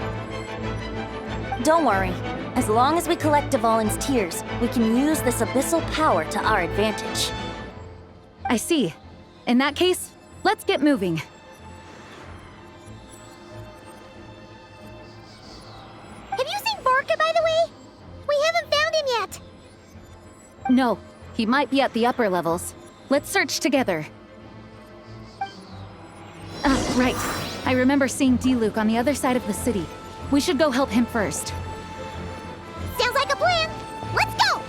Speaker 6: Don't worry. As long as we collect Dvalin's tears, we can use this abyssal power to our advantage.
Speaker 8: I see. In that case, let's get moving.
Speaker 1: Have you seen Varka, by the way? We haven't found him yet.
Speaker 8: No, he might be at the upper levels. Let's search together. Ah, right. I remember seeing Diluc on the other side of the city. We should go help him first.
Speaker 1: Sounds like a plan. Let's go!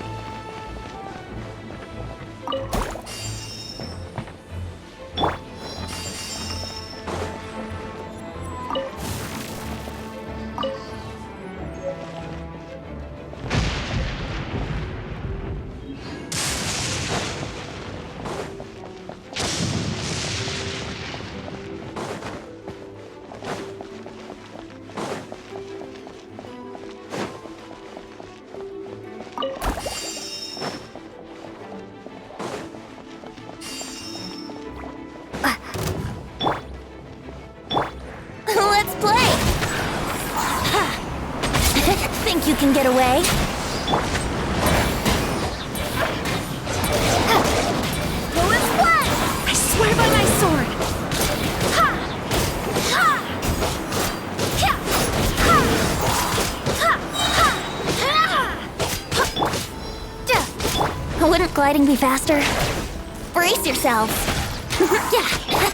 Speaker 4: Wouldn't gliding be faster? Brace yourselves. Yeah.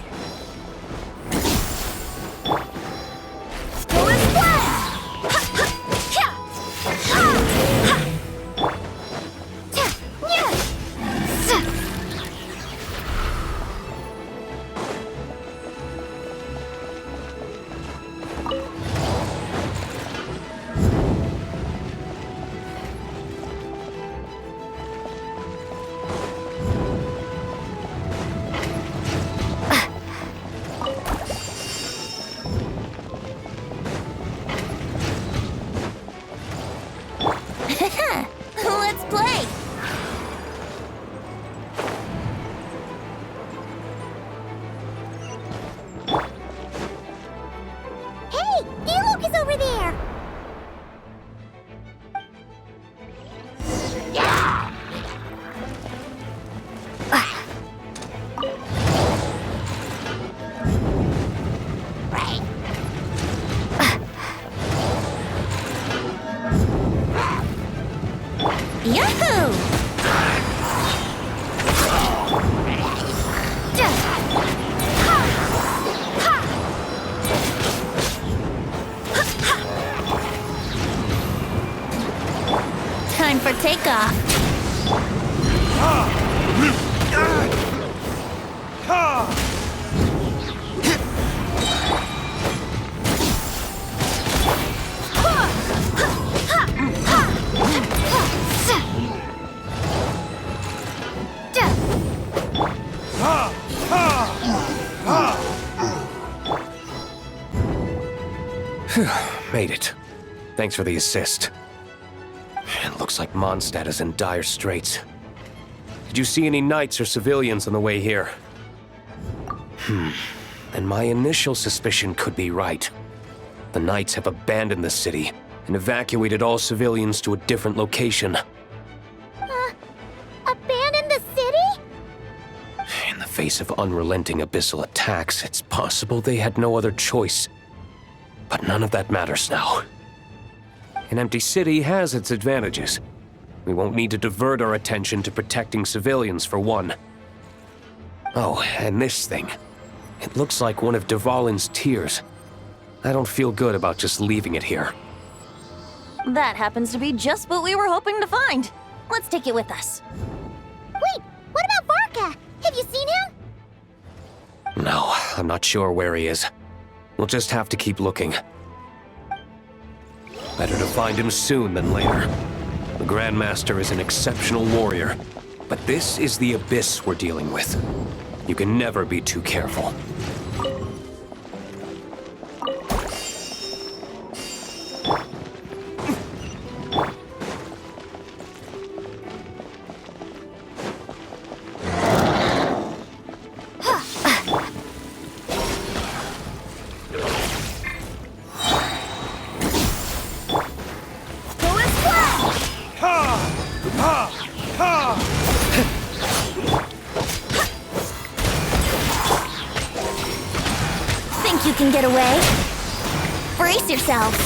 Speaker 4: Let's play!
Speaker 1: Hey! Diluc is over there!
Speaker 4: Yahoo! Time for takeoff.
Speaker 11: Made it. Thanks for the assist. It looks like Mondstadt is in dire straits. Did you see any knights or civilians on the way here? Then my initial suspicion could be right. The knights have abandoned the city and evacuated all civilians to a different location.
Speaker 1: Abandon the city?
Speaker 11: In the face of unrelenting abyssal attacks, it's possible they had no other choice. But none of that matters now. An empty city has its advantages. We won't need to divert our attention to protecting civilians, for one. Oh, and this thing. It looks like one of Dvalin's tears. I don't feel good about just leaving it here.
Speaker 6: That happens to be just what we were hoping to find. Let's take it with us.
Speaker 1: Wait, what about Varka? Have you seen him?
Speaker 11: No, I'm not sure where he is. We'll just have to keep looking. Better to find him soon than later. The Grandmaster is an exceptional warrior, but this is the abyss we're dealing with. You can never be too careful.
Speaker 4: Think you can get away? Brace yourselves.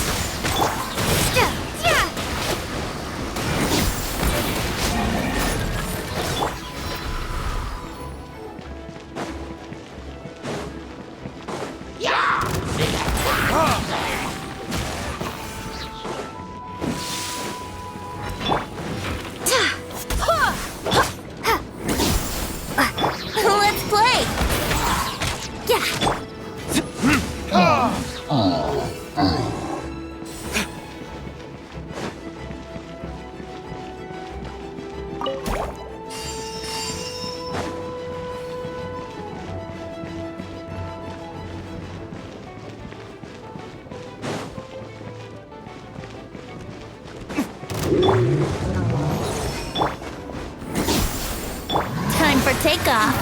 Speaker 4: Let's play. Time for takeoff.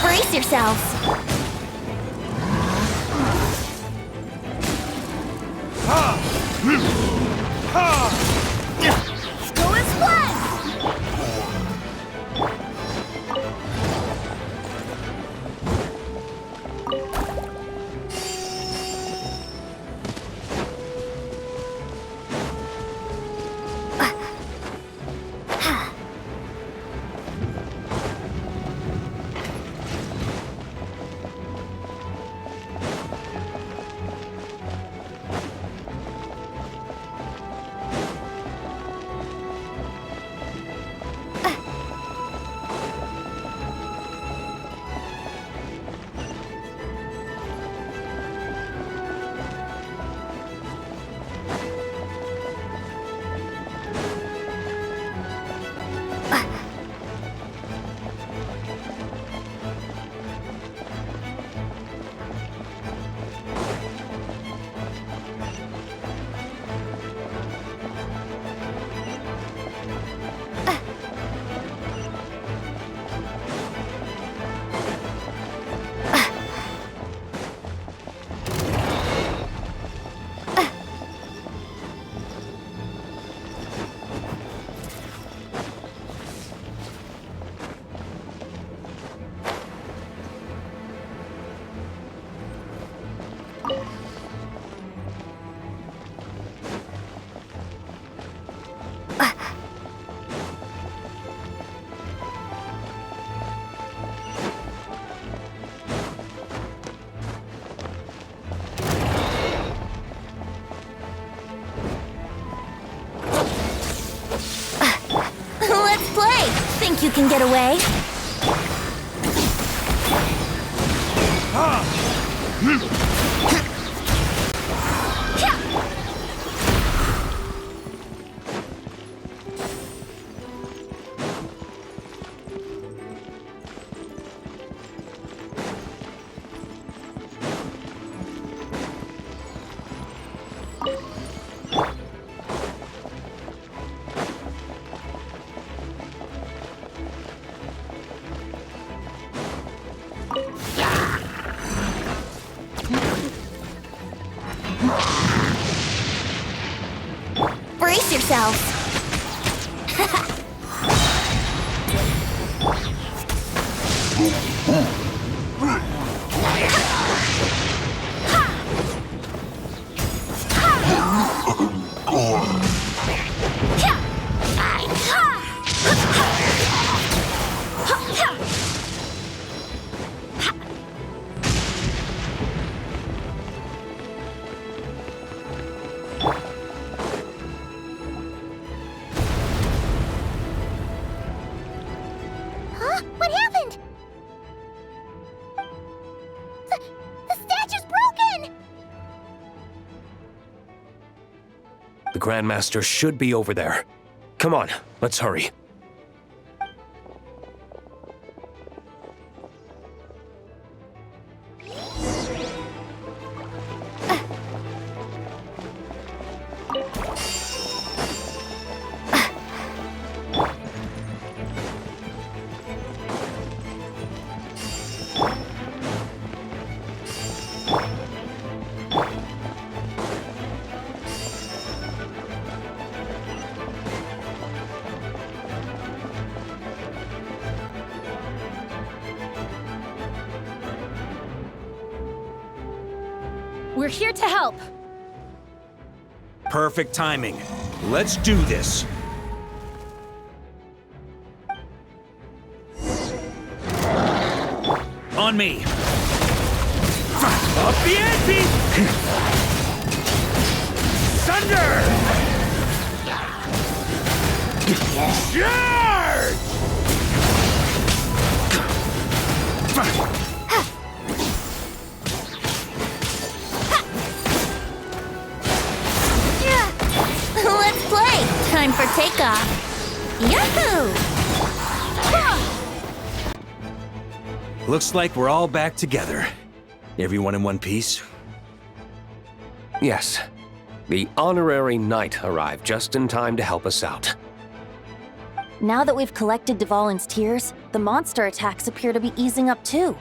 Speaker 4: Brace yourselves. Go and splat! think you can get away? Brace yourselves.
Speaker 11: The Grandmaster should be over there. Come on, let's hurry.
Speaker 8: We're here to help.
Speaker 7: Perfect timing. Let's do this. On me. Up the ante! Thunder! Charge!
Speaker 4: Let's play! Time for takeoff! Yahoo!
Speaker 7: Looks like we're all back together. Everyone in one piece?
Speaker 11: Yes. The honorary knight arrived just in time to help us out.
Speaker 6: Now that we've collected Dvalin's tears, the monster attacks appear to be easing up too.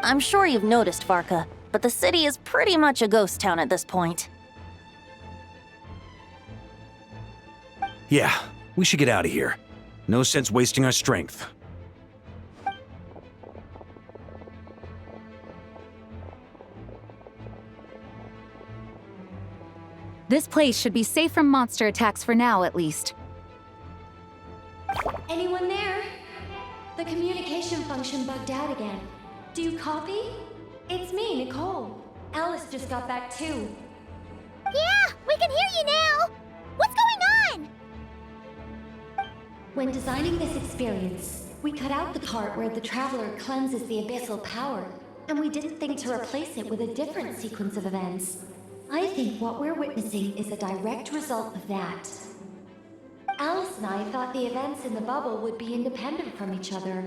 Speaker 6: I'm sure you've noticed, Varka, but the city is pretty much a ghost town at this point.
Speaker 7: Yeah, we should get out of here. No sense wasting our strength.
Speaker 8: This place should be safe from monster attacks for now, at least.
Speaker 9: Anyone there? The communication function bugged out again. Do you copy? It's me, Nicole. Alice just got back too.
Speaker 1: Yeah, we can hear you now! What's going on?
Speaker 9: When designing this experience, we cut out the part where the Traveler cleanses the abyssal power, and we didn't think to replace it with a different sequence of events. I think what we're witnessing is a direct result of that. Alice and I thought the events in the bubble would be independent from each other.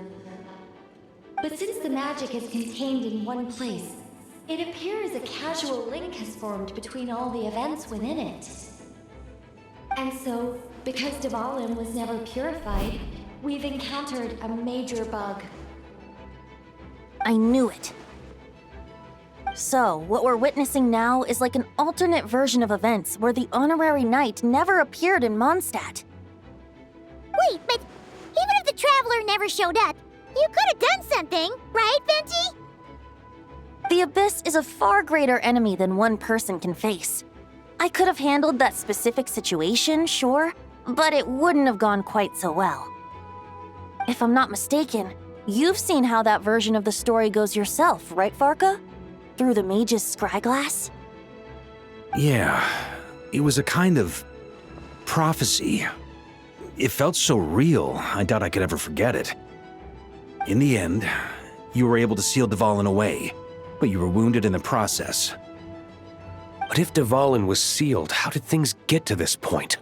Speaker 9: But since the magic is contained in one place, it appears a casual link has formed between all the events within it. And so, because Dvalin was never purified, we've encountered a major bug.
Speaker 6: I knew it. So, what we're witnessing now is like an alternate version of events where the honorary knight never appeared in Mondstadt.
Speaker 1: Wait, but even if the Traveler never showed up, you could have done something, right, Venti?
Speaker 6: The Abyss is a far greater enemy than one person can face. I could have handled that specific situation, sure, but it wouldn't have gone quite so well. If I'm not mistaken, you've seen how that version of the story goes yourself, right, Varka? Through the mage's scryglass?
Speaker 7: Yeah, it was a kind of prophecy. It felt so real, I doubt I could ever forget it. In the end, you were able to seal Dvalin away, but you were wounded in the process.
Speaker 11: But if Dvalin was sealed, how did things get to this point?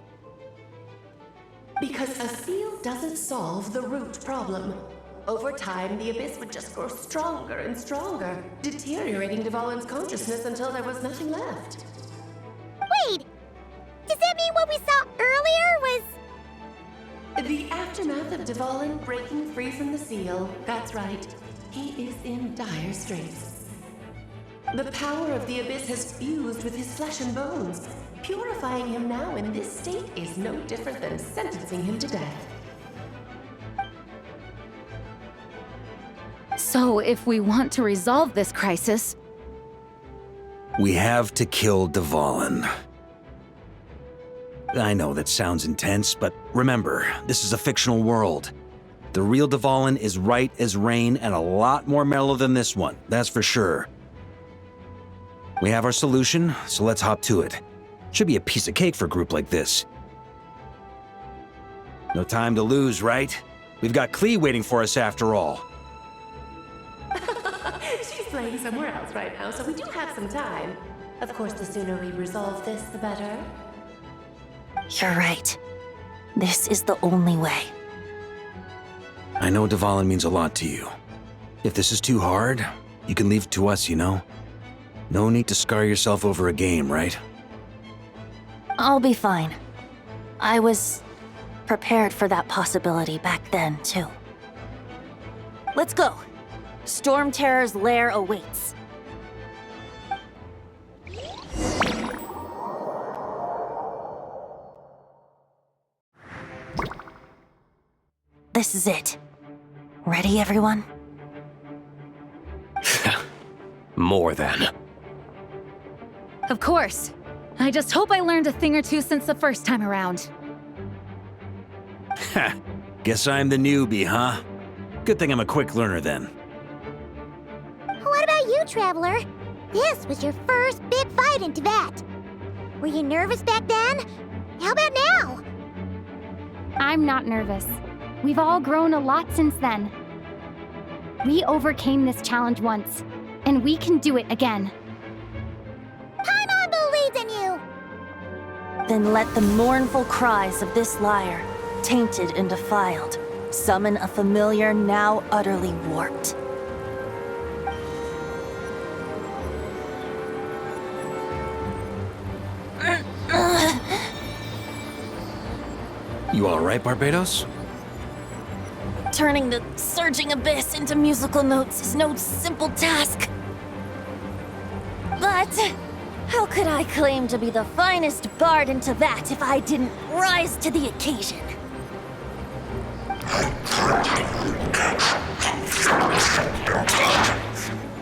Speaker 3: Because a seal doesn't solve the root problem. Over time, the abyss would just grow stronger and stronger, deteriorating Dvalin's consciousness until there was nothing left.
Speaker 1: Wait! Does that mean what we saw earlier was...
Speaker 3: The aftermath of Dvalin breaking free from the seal. That's right. He is in dire straits. The power of the abyss has fused with his flesh and bones. Purifying him now in this state is no different than sentencing him to death.
Speaker 8: So, if we want to resolve this crisis...
Speaker 7: We have to kill Dvalin. I know that sounds intense, but remember, this is a fictional world. The real Dvalin is right as rain and a lot more mellow than this one, that's for sure. We have our solution, so let's hop to it. Should be a piece of cake for a group like this. No time to lose, right? We've got Klee waiting for us after all.
Speaker 3: She's playing somewhere else right now, so we do have some time. Of course, the sooner we resolve this, the better.
Speaker 6: You're right. This is the only way.
Speaker 7: I know Dvalin means a lot to you. If this is too hard, you can leave it to us, you know? No need to scar yourself over a game, right?
Speaker 6: I'll be fine. I was prepared for that possibility back then, too. Let's go. Storm Terror's lair awaits. This is it. Ready, everyone?
Speaker 11: More than.
Speaker 8: Of course. I just hope I learned a thing or two since the first time around.
Speaker 7: Ha! Guess I'm the newbie, huh? Good thing I'm a quick learner then.
Speaker 1: What about you, Traveler? This was your first big fight in Tibet. Were you nervous back then? How about now?
Speaker 4: I'm not nervous. We've all grown a lot since then. We overcame this challenge once, and we can do it again.
Speaker 1: Paimon believes in you!
Speaker 6: Then let the mournful cries of this lyre, tainted and defiled, summon a familiar now utterly warped.
Speaker 7: You alright, Barbados?
Speaker 6: Turning the surging abyss into musical notes is no simple task. But how could I claim to be the finest bard in Tibet if I didn't rise to the occasion?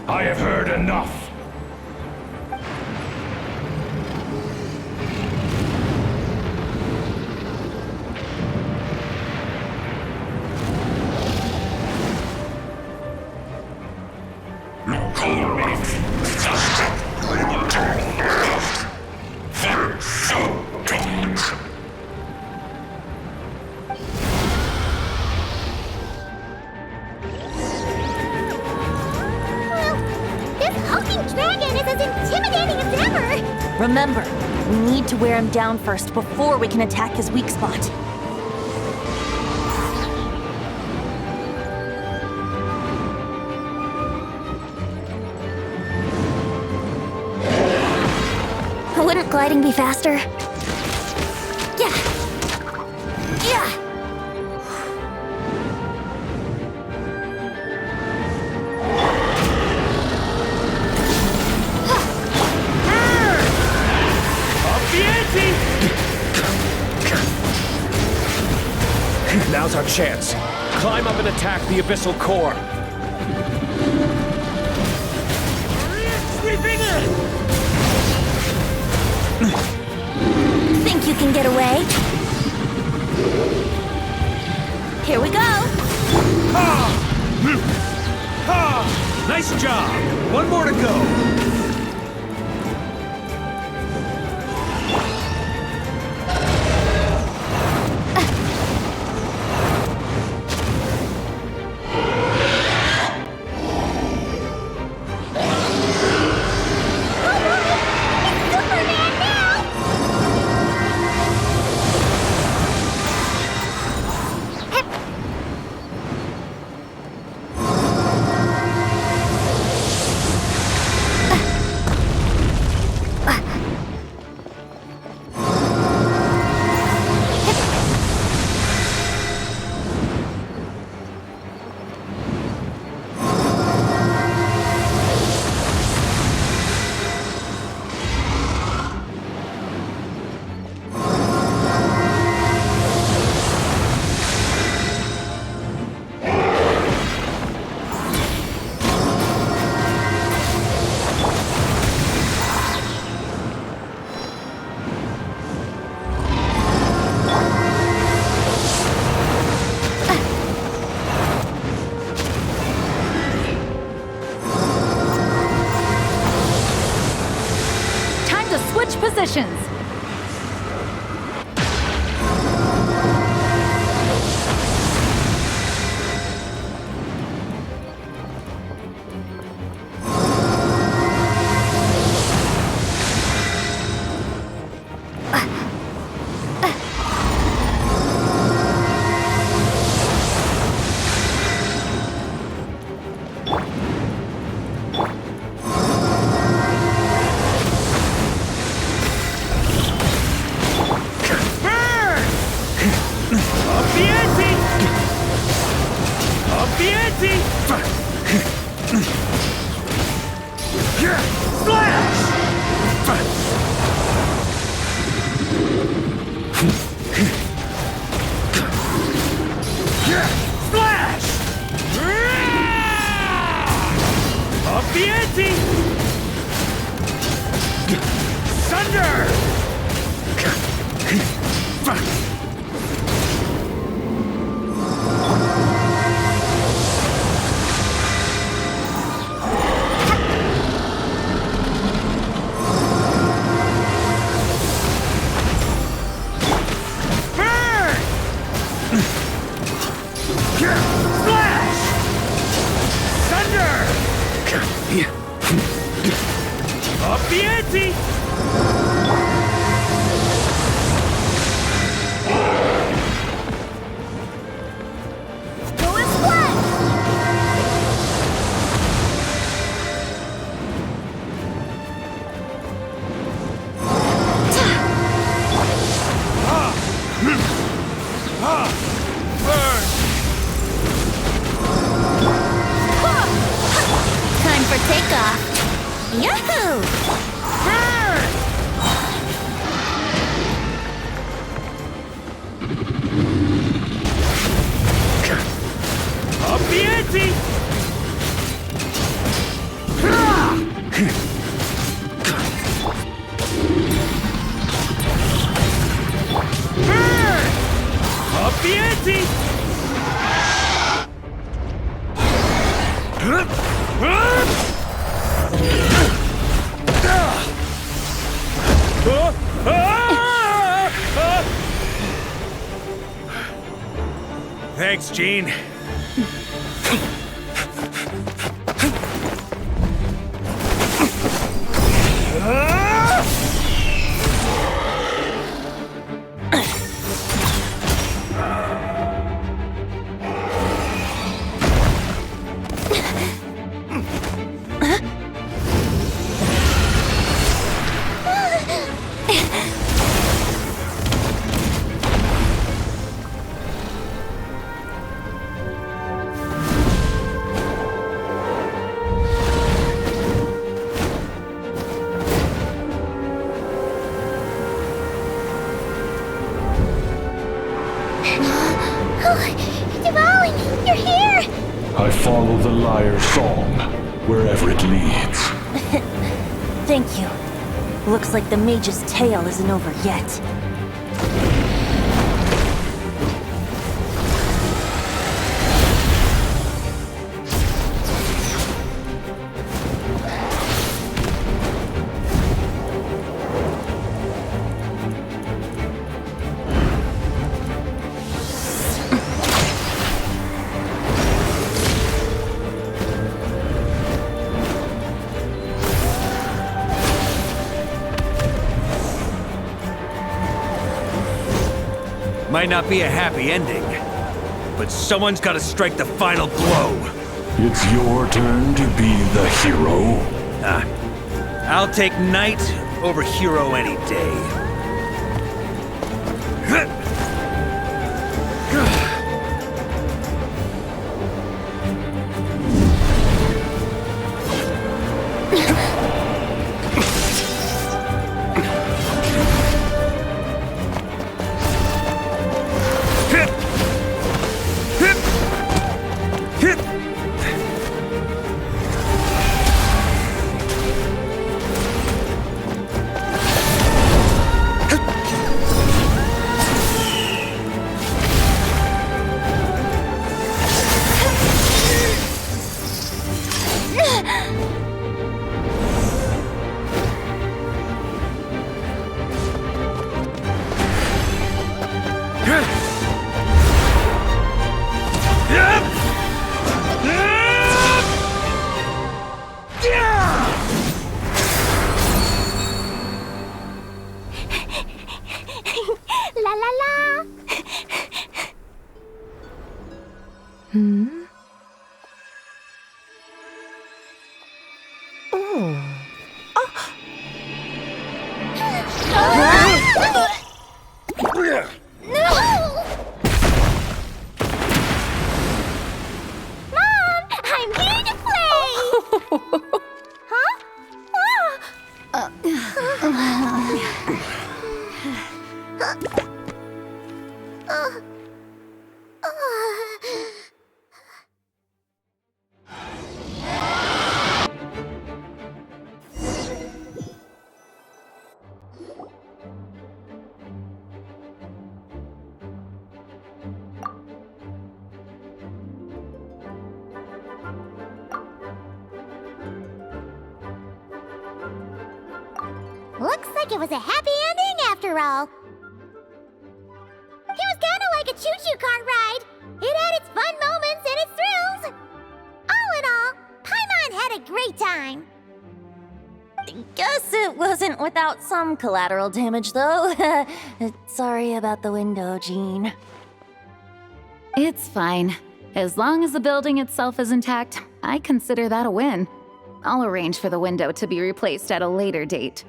Speaker 12: I have heard enough.
Speaker 6: Remember, we need to wear him down first before we can attack his weak spot. Wouldn't gliding be faster? Yeah! Yeah!
Speaker 11: Now's our chance. Climb up and attack the abyssal core.
Speaker 12: Sweeping in!
Speaker 6: Think you can get away? Here we go!
Speaker 7: Nice job! One more to go!
Speaker 8: positions!
Speaker 7: Thanks, Gene.
Speaker 1: Dvalin, you're here!
Speaker 12: I follow the lyre's song, wherever it leads.
Speaker 6: Thank you. Looks like the mage's tale isn't over yet.
Speaker 7: Might not be a happy ending, but someone's got to strike the final blow.
Speaker 12: It's your turn to be the hero.
Speaker 7: I'll take knight over hero any day.
Speaker 1: Looks like it was a happy ending after all. It was kinda like a choo-choo cart ride. It had its fun moments and its thrills. All in all, Paimon had a great time.
Speaker 6: Guess it wasn't without some collateral damage, though. Sorry about the window, Jean.
Speaker 8: It's fine. As long as the building itself is intact, I consider that a win. I'll arrange for the window to be replaced at a later date.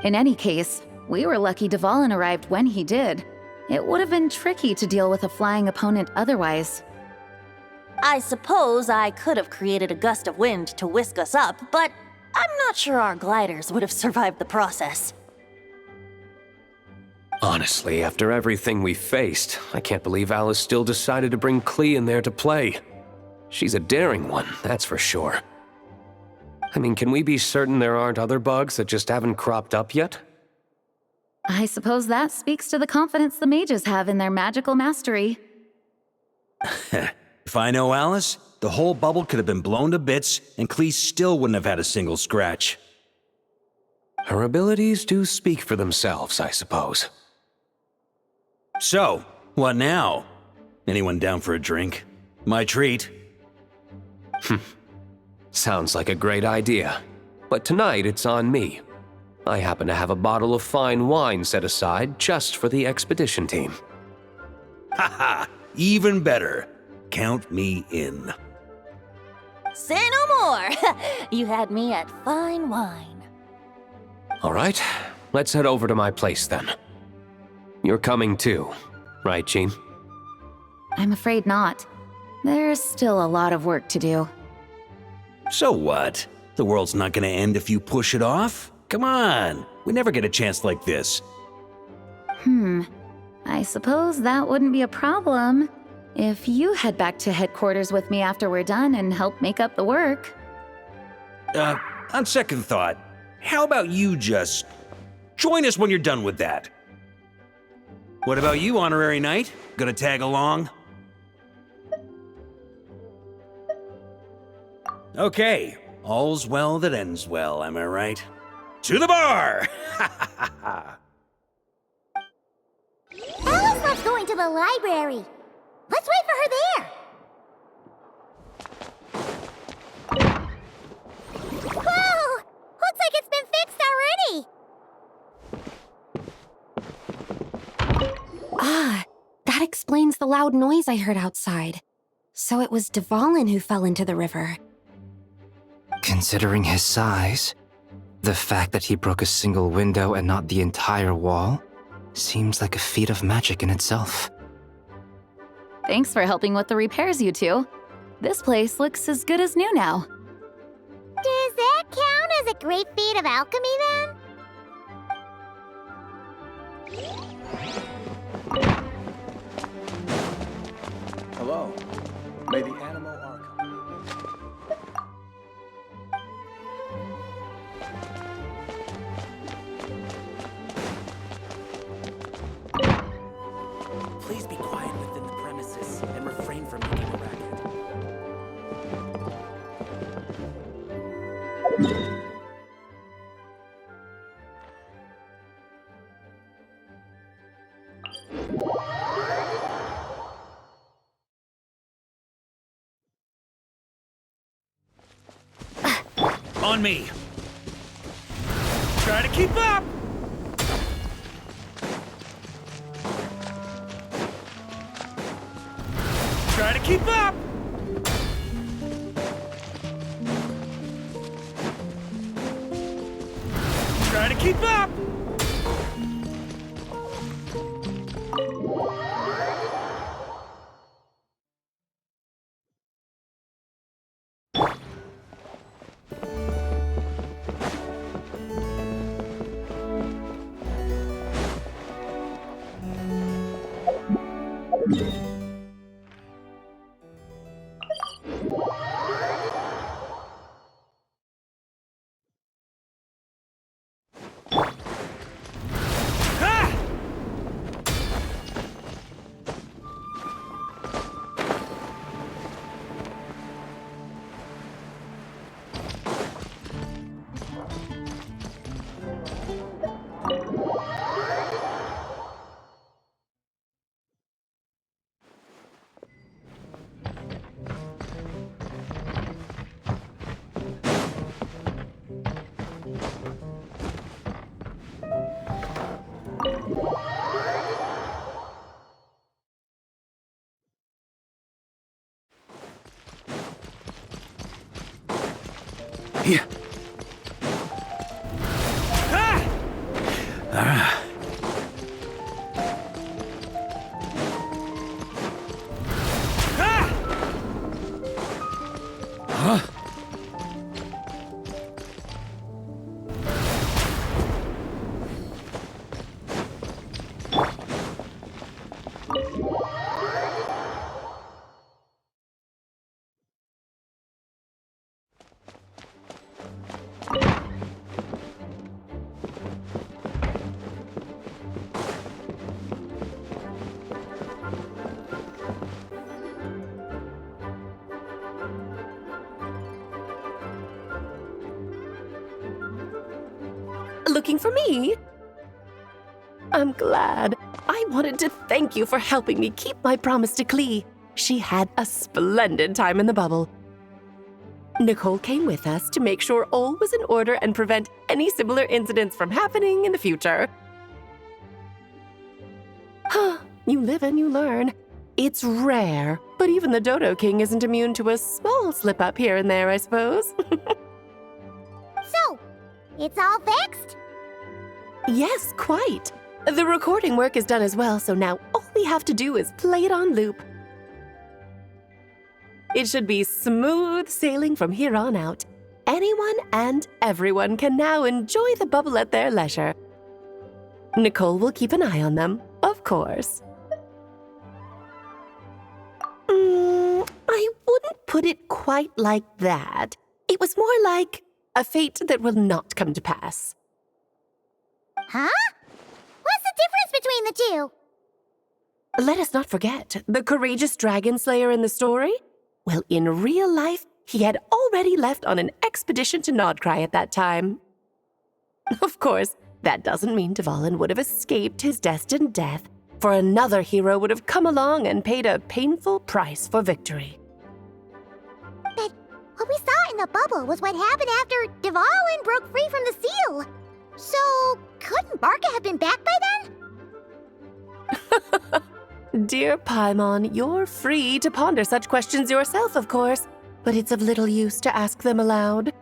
Speaker 8: In any case, we were lucky Dvalin arrived when he did. It would have been tricky to deal with a flying opponent otherwise.
Speaker 6: I suppose I could have created a gust of wind to whisk us up, but I'm not sure our gliders would have survived the process.
Speaker 11: Honestly, after everything we faced, I can't believe Alice still decided to bring Klee in there to play. She's a daring one, that's for sure. I mean, can we be certain there aren't other bugs that just haven't cropped up yet?
Speaker 8: I suppose that speaks to the confidence the mages have in their magical mastery.
Speaker 7: If I know Alice, the whole bubble could have been blown to bits, and Klee still wouldn't have had a single scratch.
Speaker 11: Her abilities do speak for themselves, I suppose.
Speaker 7: So, what now? Anyone down for a drink? My treat.
Speaker 11: Sounds like a great idea. But tonight it's on me. I happen to have a bottle of fine wine set aside just for the expedition team.
Speaker 7: Haha, even better. Count me in.
Speaker 6: Say no more! You had me at fine wine.
Speaker 11: All right, let's head over to my place then. You're coming too, right, Jean?
Speaker 8: I'm afraid not. There's still a lot of work to do.
Speaker 7: So what? The world's not gonna end if you push it off? Come on, we never get a chance like this.
Speaker 8: I suppose that wouldn't be a problem if you head back to headquarters with me after we're done and help make up the work.
Speaker 7: On second thought, how about you just join us when you're done with that? What about you, Honorary Knight? Gonna tag along? Okay, all's well that ends well, am I right? To the bar!
Speaker 1: Alice loves going to the library. Let's wait for her there. Whoa! Looks like it's been fixed already.
Speaker 17: Ah, that explains the loud noise I heard outside. So it was Dvalin who fell into the river.
Speaker 18: Considering his size, the fact that he broke a single window and not the entire wall seems like a feat of magic in itself.
Speaker 8: Thanks for helping with the repairs, you two. This place looks as good as new now.
Speaker 1: Does that count as a great feat of alchemy, then?
Speaker 13: Hello. May the animal arc.
Speaker 22: Please be quiet within the premises and refrain from making a racket.
Speaker 7: On me! Try to keep up! Try to keep up! Try to keep up! Yeah. Ah. Huh?
Speaker 3: Looking for me? I'm glad. I wanted to thank you for helping me keep my promise to Klee. She had a splendid time in the bubble. Nicole came with us to make sure all was in order and prevent any similar incidents from happening in the future. You live and you learn. It's rare, but even the Dodo King isn't immune to a small slip-up here and there, I suppose.
Speaker 1: So, it's all fixed?
Speaker 3: Yes, quite. The recording work is done as well, so now all we have to do is play it on loop. It should be smooth sailing from here on out. Anyone and everyone can now enjoy the bubble at their leisure. Nicole will keep an eye on them, of course. I wouldn't put it quite like that. It was more like a fate that will not come to pass.
Speaker 1: Huh? What's the difference between the two?
Speaker 3: Let us not forget the courageous dragon slayer in the story. Well, in real life, he had already left on an expedition to Nodcry at that time. Of course, that doesn't mean Dvalin would have escaped his destined death, for another hero would have come along and paid a painful price for victory.
Speaker 1: But what we saw in the bubble was what happened after Dvalin broke free from the seal. So, couldn't Varka have been back by then?
Speaker 3: Dear Paimon, you're free to ponder such questions yourself, of course, but it's of little use to ask them aloud.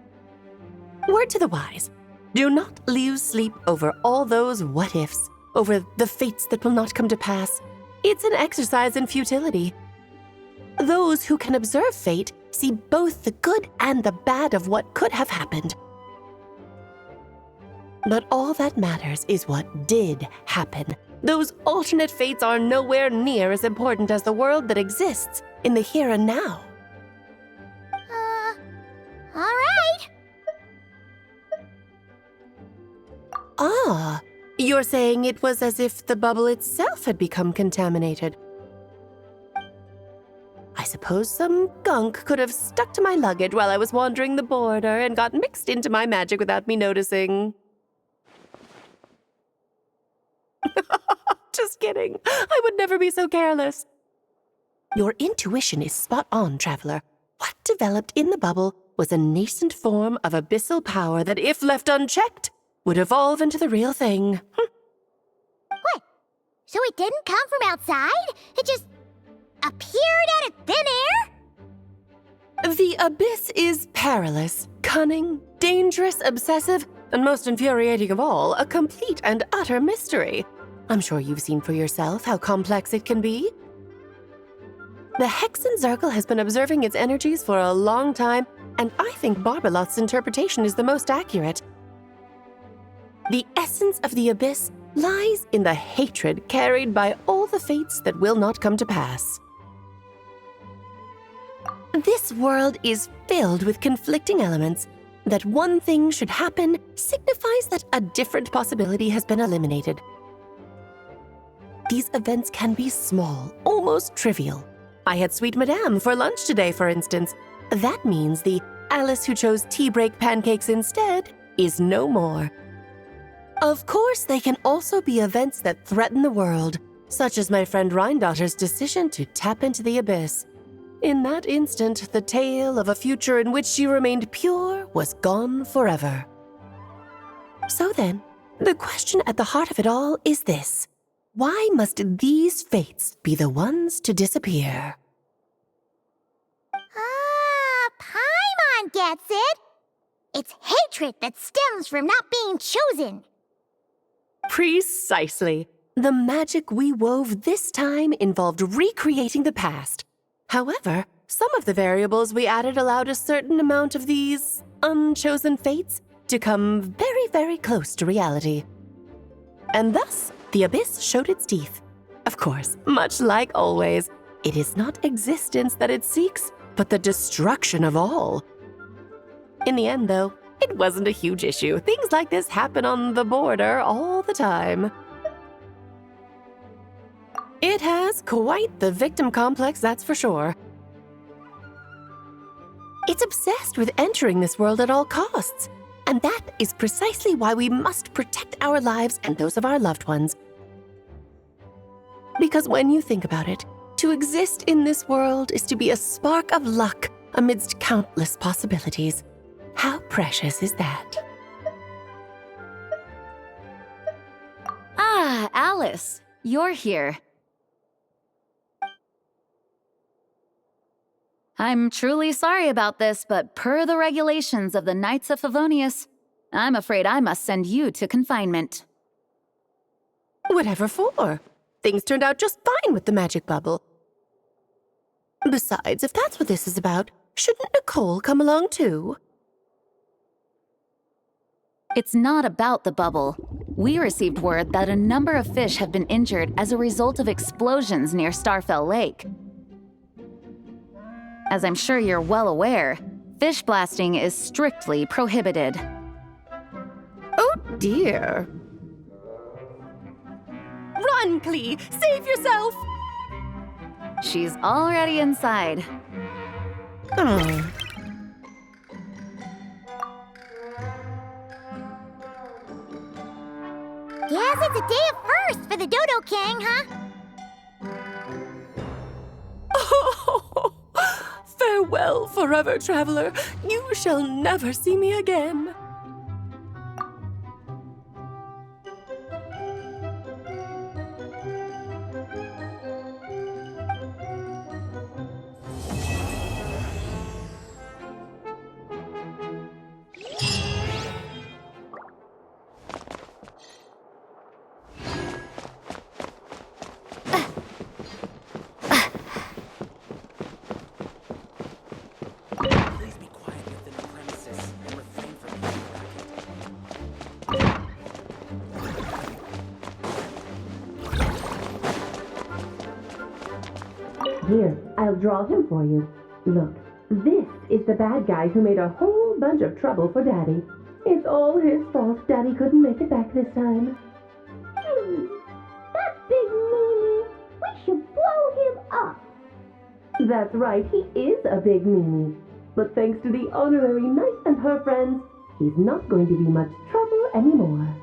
Speaker 3: Word to the wise, do not lose sleep over all those what-ifs, over the fates that will not come to pass. It's an exercise in futility. Those who can observe fate see both the good and the bad of what could have happened. But all that matters is what did happen. Those alternate fates are nowhere near as important as the world that exists in the here and now.
Speaker 1: All right.
Speaker 3: Ah, you're saying it was as if the bubble itself had become contaminated. I suppose some gunk could have stuck to my luggage while I was wandering the border and got mixed into my magic without me noticing. Just kidding. I would never be so careless. Your intuition is spot on, Traveler. What developed in the bubble was a nascent form of abyssal power that, if left unchecked, would evolve into the real thing.
Speaker 1: What? So it didn't come from outside? It just appeared out of thin air?
Speaker 3: The abyss is perilous, cunning, dangerous, obsessive, and most infuriating of all, a complete and utter mystery. I'm sure you've seen for yourself how complex it can be. The Hexen Circle has been observing its energies for a long time, and I think Barbalot's interpretation is the most accurate. The essence of the abyss lies in the hatred carried by all the fates that will not come to pass. This world is filled with conflicting elements. That one thing should happen signifies that a different possibility has been eliminated. These events can be small, almost trivial. I had Sweet Madame for lunch today, for instance. That means the Alice who chose tea break pancakes instead is no more. Of course, they can also be events that threaten the world, such as my friend Rhindotter's decision to tap into the abyss. In that instant, the tale of a future in which she remained pure was gone forever. So then, the question at the heart of it all is this. Why must these fates be the ones to disappear?
Speaker 1: Paimon gets it. It's hatred that stems from not being chosen.
Speaker 3: Precisely. The magic we wove this time involved recreating the past. However, some of the variables we added allowed a certain amount of these unchosen fates to come very, very close to reality. And thus, the Abyss showed its teeth. Of course, much like always, it is not existence that it seeks, but the destruction of all. In the end, though, it wasn't a huge issue. Things like this happen on the border all the time. It has quite the victim complex, that's for sure. It's obsessed with entering this world at all costs. And that is precisely why we must protect our lives and those of our loved ones. Because when you think about it, to exist in this world is to be a spark of luck amidst countless possibilities. How precious is that?
Speaker 8: Ah, Alice, you're here. I'm truly sorry about this, but per the regulations of the Knights of Favonius, I'm afraid I must send you to confinement.
Speaker 3: Whatever for? Things turned out just fine with the magic bubble. Besides, if that's what this is about, shouldn't Nicole come along too?
Speaker 8: It's not about the bubble. We received word that a number of fish have been injured as a result of explosions near Starfell Lake. As I'm sure you're well aware, fish blasting is strictly prohibited.
Speaker 3: Oh dear. Run, Klee! Save yourself!
Speaker 8: She's already inside.
Speaker 1: Guess it's a day of first for the Dodo King, huh?
Speaker 3: Farewell, forever traveler. You shall never see me again.
Speaker 14: Here, I'll draw him for you. Look, this is the bad guy who made a whole bunch of trouble for Daddy. It's all his fault Daddy couldn't make it back this time.
Speaker 1: That big meanie! We should blow him up!
Speaker 14: That's right, he is a big meanie. But thanks to the honorary knight and her friends, he's not going to be much trouble anymore.